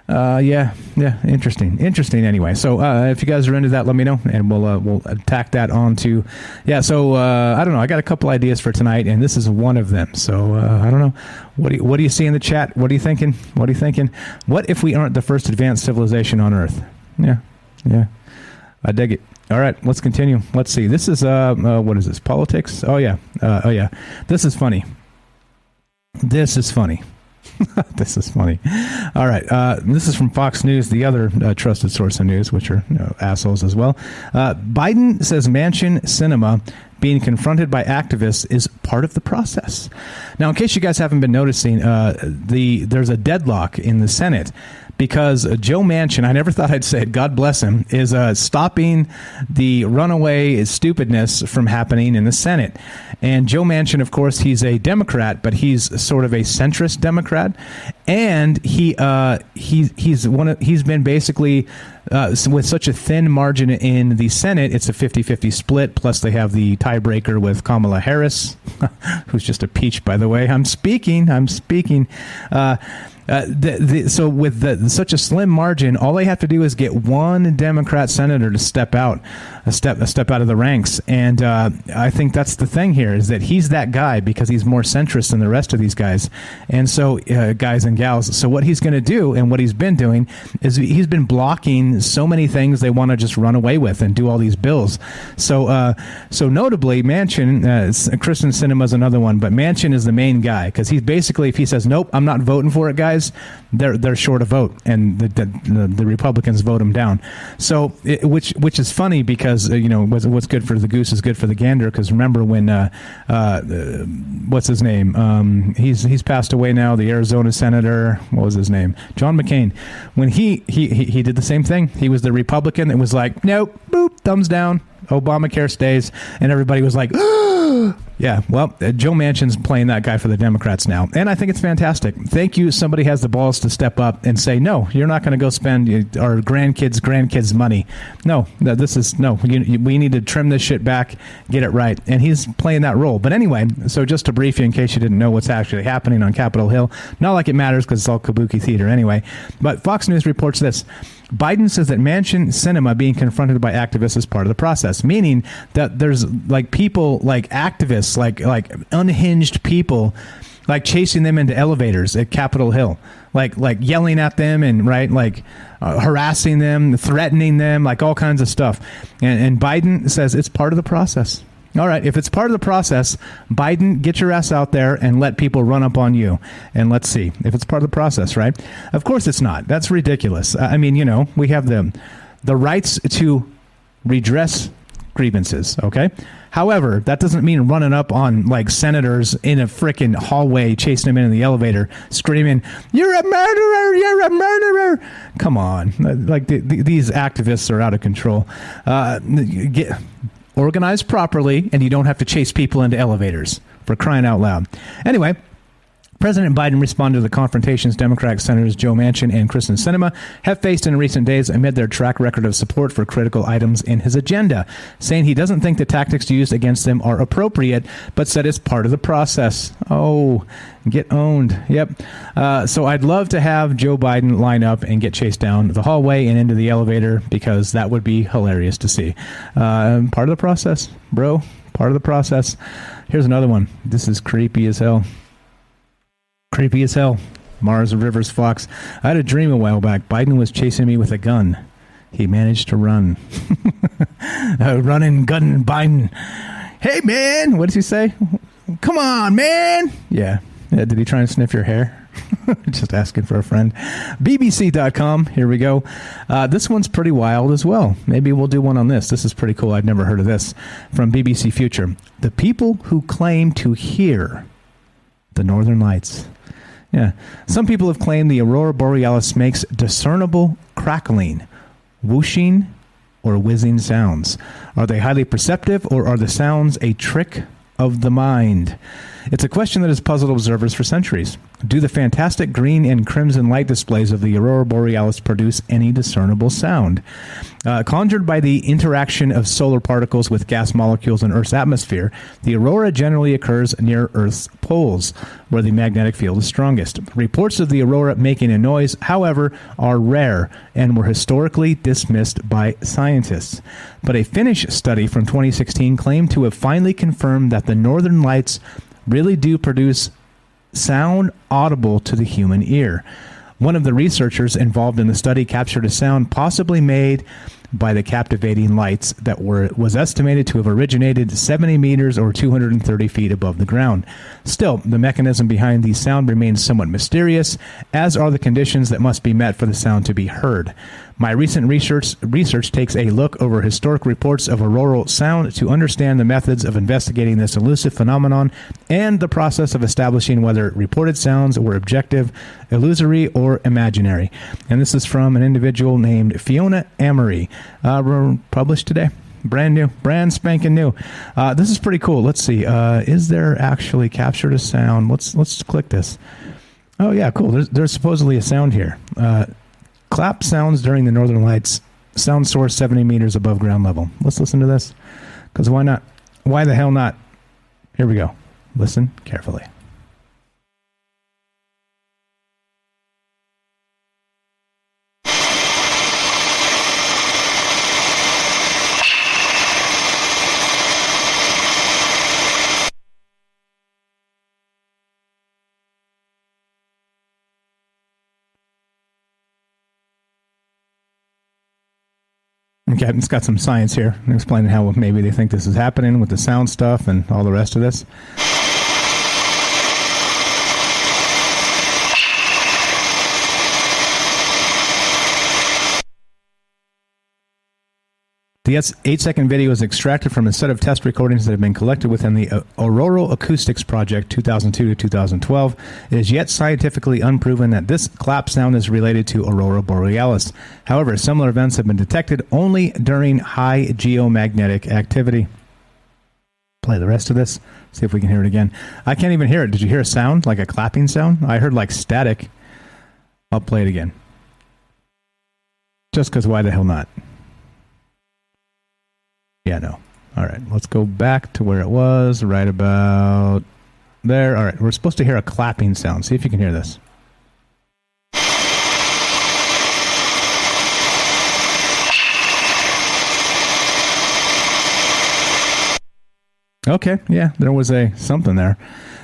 interesting anyway. So if you guys are into that, let me know, and we'll attack that onto so I don't know, I got a couple ideas for tonight, and this is one of them. So I don't know, what do you see in the chat? What are you thinking? What if we aren't the first advanced civilization on Earth? Yeah, I dig it. All right, let's continue. Let's see. This is what is this? Politics? Oh yeah. This is funny. This is funny. All right. This is from Fox News, the other trusted source of news, which are assholes as well. Biden says Manchin cinema being confronted by activists is part of the process. Now, in case you guys haven't been noticing, there's a deadlock in the Senate because Joe Manchin, I never thought I'd say it, God bless him, is stopping the runaway stupidness from happening in the Senate. And Joe Manchin, of course, he's a Democrat, but he's sort of a centrist Democrat. And he's been basically with such a thin margin in the Senate, it's a 50-50 split. Plus, they have the tiebreaker with Kamala Harris, who's just a peach, by the way. I'm speaking. So with such a slim margin, all they have to do is get one Democrat senator to step out of the ranks. And I think that's the thing here, is that he's that guy because he's more centrist than the rest of these guys. And so, guys and gals, so what he's going to do and what he's been doing is he's been blocking so many things they want to just run away with and do all these bills. So notably, Manchin, Kristen Sinema's another one, but Manchin is the main guy because he's basically, if he says, nope, I'm not voting for it, guys, they're short a vote, and the Republicans vote him down. So, which is funny because what's good for the goose is good for the gander. Because remember when what's his name? He's passed away now. The Arizona senator, what was his name? John McCain. When he did the same thing. He was the Republican that was like, nope, boop, thumbs down. Obamacare stays, and everybody was like, yeah, well, Joe Manchin's playing that guy for the Democrats now, and I think it's fantastic. Thank you. Somebody has the balls to step up and say, no, you're not going to go spend our grandkids' money. No, we need to trim this shit back, get it right, and he's playing that role. But anyway, so just to brief you, in case you didn't know what's actually happening on Capitol Hill, not like it matters because it's all kabuki theater anyway, but Fox News reports this. Biden says that Manchin cinema being confronted by activists is part of the process, meaning that there's like people, like activists, like unhinged people, like chasing them into elevators at Capitol Hill, like yelling at them and harassing them, threatening them, like all kinds of stuff. And Biden says it's part of the process. All right, if it's part of the process, Biden, get your ass out there and let people run up on you. And let's see if it's part of the process, right? Of course it's not. That's ridiculous. I mean, we have the rights to redress grievances, okay? However, that doesn't mean running up on like senators in a freaking hallway, chasing them in the elevator, screaming, "You're a murderer! You're a murderer!" Come on. Like these activists are out of control. Organized properly, and you don't have to chase people into elevators, for crying out loud. Anyway, President Biden responded to the confrontations Democratic Senators Joe Manchin and Kristen Sinema have faced in recent days amid their track record of support for critical items in his agenda, saying he doesn't think the tactics used against them are appropriate, but said it's part of the process. Oh, get owned. Yep. So I'd love to have Joe Biden line up and get chased down the hallway and into the elevator, because that would be hilarious to see. Part of the process, bro. Part of the process. Here's another one. This is creepy as hell. Creepy as hell. Mars Rivers Fox. I had a dream a while back. Biden was chasing me with a gun. He managed to run. Running, gun, Biden. Hey, man. What did he say? Come on, man. Yeah. Did he try and sniff your hair? Just asking for a friend. BBC.com. Here we go. This one's pretty wild as well. Maybe we'll do one on this. This is pretty cool. I'd never heard of this. From BBC Future. The people who claim to hear the Northern Lights. Yeah. Some people have claimed the aurora borealis makes discernible crackling, whooshing, or whizzing sounds. Are they highly perceptive, or are the sounds a trick of the mind? It's a question that has puzzled observers for centuries. Do the fantastic green and crimson light displays of the aurora borealis produce any discernible sound? Conjured by the interaction of solar particles with gas molecules in Earth's atmosphere, the aurora generally occurs near Earth's poles, where the magnetic field is strongest. Reports of the aurora making a noise, however, are rare and were historically dismissed by scientists. But a Finnish study from 2016 claimed to have finally confirmed that the Northern Lights really do produce sound audible to the human ear. One of the researchers involved in the study captured a sound possibly made by the captivating lights that was estimated to have originated 70 meters or 230 feet above the ground. Still, the mechanism behind the sound remains somewhat mysterious, as are the conditions that must be met for the sound to be heard. My recent research takes a look over historic reports of auroral sound to understand the methods of investigating this elusive phenomenon and the process of establishing whether reported sounds were objective, illusory, or imaginary. And this is from an individual named Fiona Amory, published today. Brand spanking new. This is pretty cool. Let's see. Is there actually captured a sound? Let's click this. Oh yeah, cool. There's supposedly a sound here. Clap sounds during the Northern Lights. Sound source 70 meters above ground level. Let's listen to this. Because why not? Why the hell not? Here we go. Listen carefully. Okay, it's got some science here, explaining how maybe they think this is happening with the sound stuff and all the rest of this. The 8-second video is extracted from a set of test recordings that have been collected within the Auroral Acoustics Project 2002 to 2012. It is yet scientifically unproven that this clap sound is related to Aurora Borealis. However, similar events have been detected only during high geomagnetic activity. Play the rest of this. See if we can hear it again. I can't even hear it. Did you hear a sound? Like a clapping sound? I heard like static. I'll play it again. Just because why the hell not? Yeah, no. All right, let's go back to where it was, right about there. All right, we're supposed to hear a clapping sound. See if you can hear this. Okay, yeah, there was something there.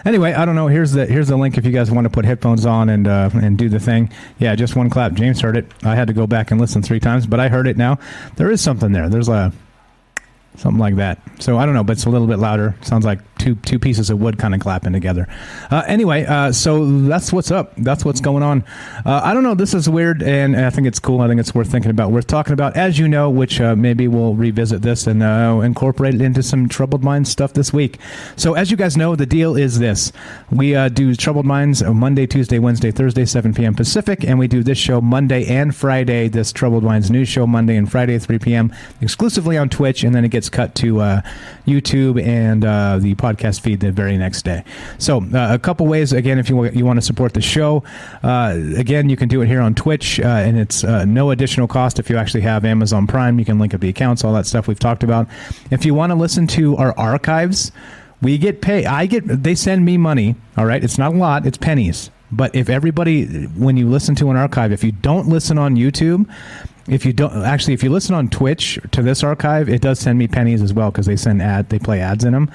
Anyway, I don't know. Here's the link if you guys want to put headphones on and do the thing. Yeah, just one clap. James heard it. I had to go back and listen 3 times, but I heard it now. There is something there. There's something like that. So I don't know, but it's a little bit louder. Sounds like two pieces of wood kind of clapping together. Anyway, so that's what's up. That's what's going on. I don't know. This is weird, and I think it's cool. I think it's worth thinking about, worth talking about, as you know, which maybe we'll revisit this and incorporate it into some Troubled Minds stuff this week. So as you guys know, the deal is this. We do Troubled Minds Monday, Tuesday, Wednesday, Thursday, 7 p.m. Pacific, and we do this show Monday and Friday, this Troubled Minds news show Monday and Friday at 3 p.m. exclusively on Twitch, and then it gets cut to YouTube and the podcast feed the very next day. So a couple ways, again, if you want to support the show, again, you can do it here on Twitch, and it's no additional cost. If you actually have Amazon Prime, you can link up the accounts, all that stuff we've talked about. If you want to listen to our archives, we get paid. They send me money. All right, it's not a lot, it's pennies. But if everybody, when you listen to an archive, if you don't listen on YouTube, if you listen on Twitch to this archive, it does send me pennies as well, because they play ads in them.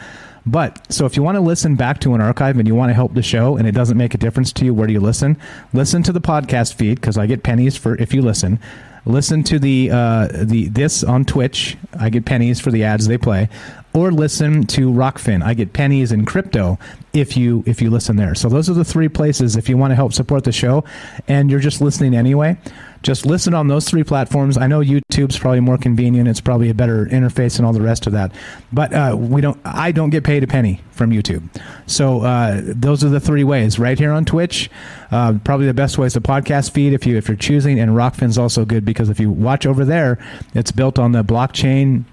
But so if you want to listen back to an archive and you want to help the show, and it doesn't make a difference to you where do you listen to the podcast feed, because I get pennies for if you listen. Listen to this on Twitch. I get pennies for the ads they play. Or listen to Rockfin. I get pennies in crypto if you listen there. So those are the 3 places if you want to help support the show and you're just listening anyway. Just listen on those 3 platforms. I know YouTube's probably more convenient. It's probably a better interface and all the rest of that. But I don't get paid a penny from YouTube. So those are the 3 ways. Right here on Twitch, probably the best way is the podcast feed if you're choosing. And Rockfin's also good because if you watch over there, it's built on the blockchain.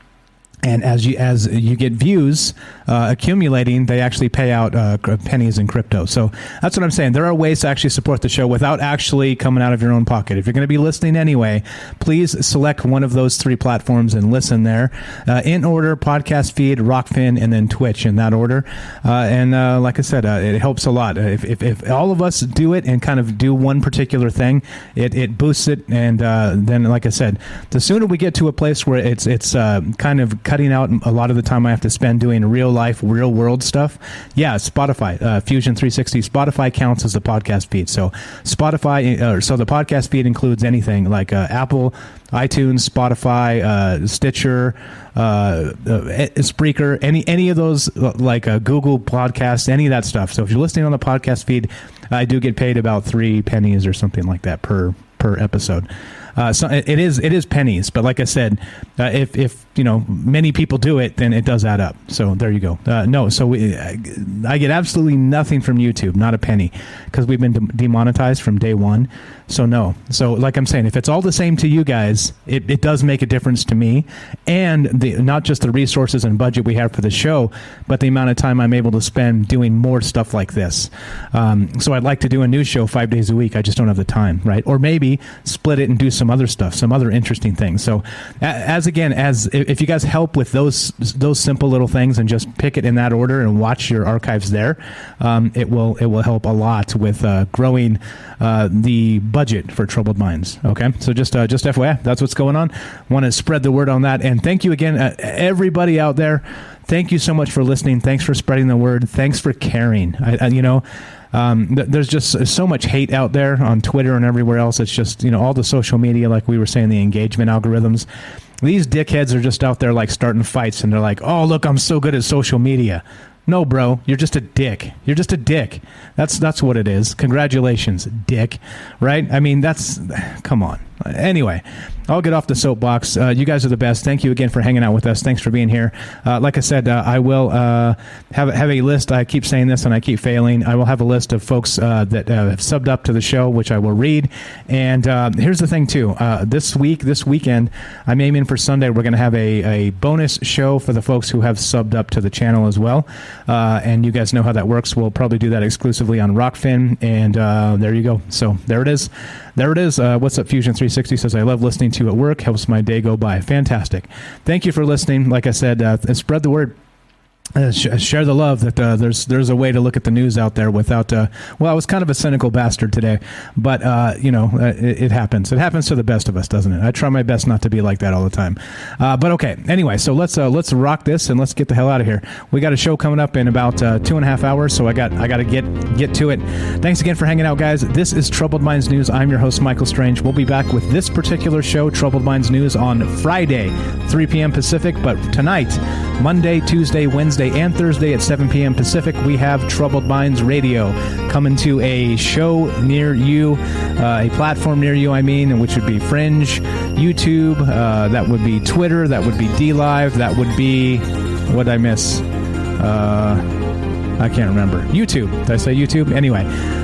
And as you get views accumulating, they actually pay out pennies in crypto. So that's what I'm saying. There are ways to actually support the show without actually coming out of your own pocket. If you're going to be listening anyway, please select one of those 3 platforms and listen there. In order, podcast feed, Rockfin, and then Twitch in that order. And like I said, it helps a lot. If all of us do it and kind of do one particular thing, it boosts it. And then, like I said, the sooner we get to a place where it's kind of cutting out a lot of the time I have to spend doing real life, real world stuff, yeah, Spotify, Fusion 360, Spotify counts as the podcast feed. So Spotify, so the podcast feed includes anything like Apple, iTunes, Spotify, Stitcher, Spreaker, any of those, like Google Podcasts, any of that stuff. So if you're listening on the podcast feed, I do get paid about 3 pennies or something like that per episode. So it is pennies, but like I said, if many people do it, then it does add up. So there you go. I get absolutely nothing from YouTube, not a penny, because we've been demonetized from day one. So no. So like I'm saying, if it's all the same to you guys, it does make a difference to me, and not just the resources and budget we have for the show, but the amount of time I'm able to spend doing more stuff like this. So I'd like to do a news show 5 days a week. I just don't have the time, right? Or maybe split it and do some other stuff, some other interesting things. So if you guys help with those simple little things and just pick it in that order and watch your archives there, it will help a lot with growing the budget for Troubled Minds. Okay, so just FYI, that's what's going on. Want to spread the word on that, and thank you again, everybody out there. Thank you so much for listening. Thanks for spreading the word. Thanks for caring. There's just so much hate out there on Twitter and everywhere else. It's just, all the social media, like we were saying, the engagement algorithms. These dickheads are just out there like starting fights, and they're like, oh, look, I'm so good at social media. No, bro, you're just a dick. You're just a dick. That's what it is. Congratulations, dick. Right? I mean, come on. Anyway, I'll get off the soapbox. You guys are the best. Thank you again for hanging out with us. Thanks for being here. Like I said, I will have a list. I keep saying this and I keep failing. I will have a list of folks that have subbed up to the show, which I will read. And here's the thing, too. This weekend, I'm aiming for Sunday. We're going to have a bonus show for the folks who have subbed up to the channel as well. And you guys know how that works. We'll probably do that exclusively on Rockfin. And there you go. So there it is. What's up, Fusion 360 says, I love listening to you at work. Helps my day go by. Fantastic. Thank you for listening. Like I said, spread the word. Share the love that there's a way to look at the news out there without I was kind of a cynical bastard today, but it happens. It happens to the best of us, doesn't it? I try my best not to be like that all the time, but okay. Anyway, so let's rock this and let's get the hell out of here. We got a show coming up in about 2.5 hours, so I got to get to it. Thanks again for hanging out, guys. This is Troubled Minds News. I'm your host, Michael Strange. We'll be back with this particular show, Troubled Minds News, on Friday, 3 p.m. Pacific, but tonight, Monday, Tuesday, Wednesday, and Thursday at 7 p.m. Pacific, we have Troubled Minds Radio coming to a show near you, a platform near you, which would be Fringe, YouTube, that would be Twitter, that would be DLive, that would be, what did I miss? I can't remember. YouTube. Did I say YouTube? Anyway,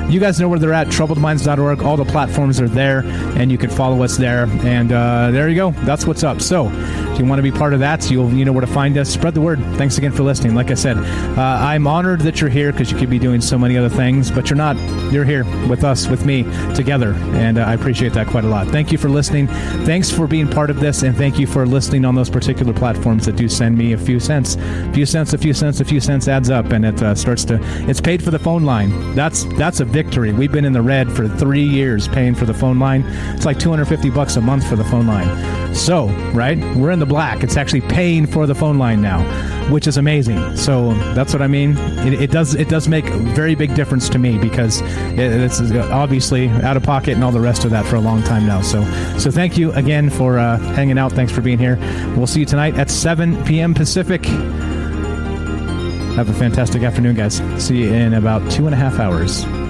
you guys know where they're at, troubledminds.org. All the platforms are there, and you can follow us there. And there you go. That's what's up. So if you want to be part of that, so you know where to find us. Spread the word. Thanks again for listening. Like I said, I'm honored that you're here because you could be doing so many other things, but you're not. You're here with us, with me, together, and I appreciate that quite a lot. Thank you for listening. Thanks for being part of this, and thank you for listening on those particular platforms that do send me a few cents. A few cents adds up, and it it's paid for the phone line. That's a victory. We've been in the red for 3 years paying for the phone line. It's like $250 a month for the phone line. So, right, we're in the black. It's actually paying for the phone line now, which is amazing. So that's what I mean. It does make a very big difference to me because it's obviously out of pocket and all the rest of that for a long time now. So thank you again for hanging out. Thanks for being here. We'll see you tonight at 7 p.m. Pacific. Have a fantastic afternoon, guys. See you in about 2.5 hours.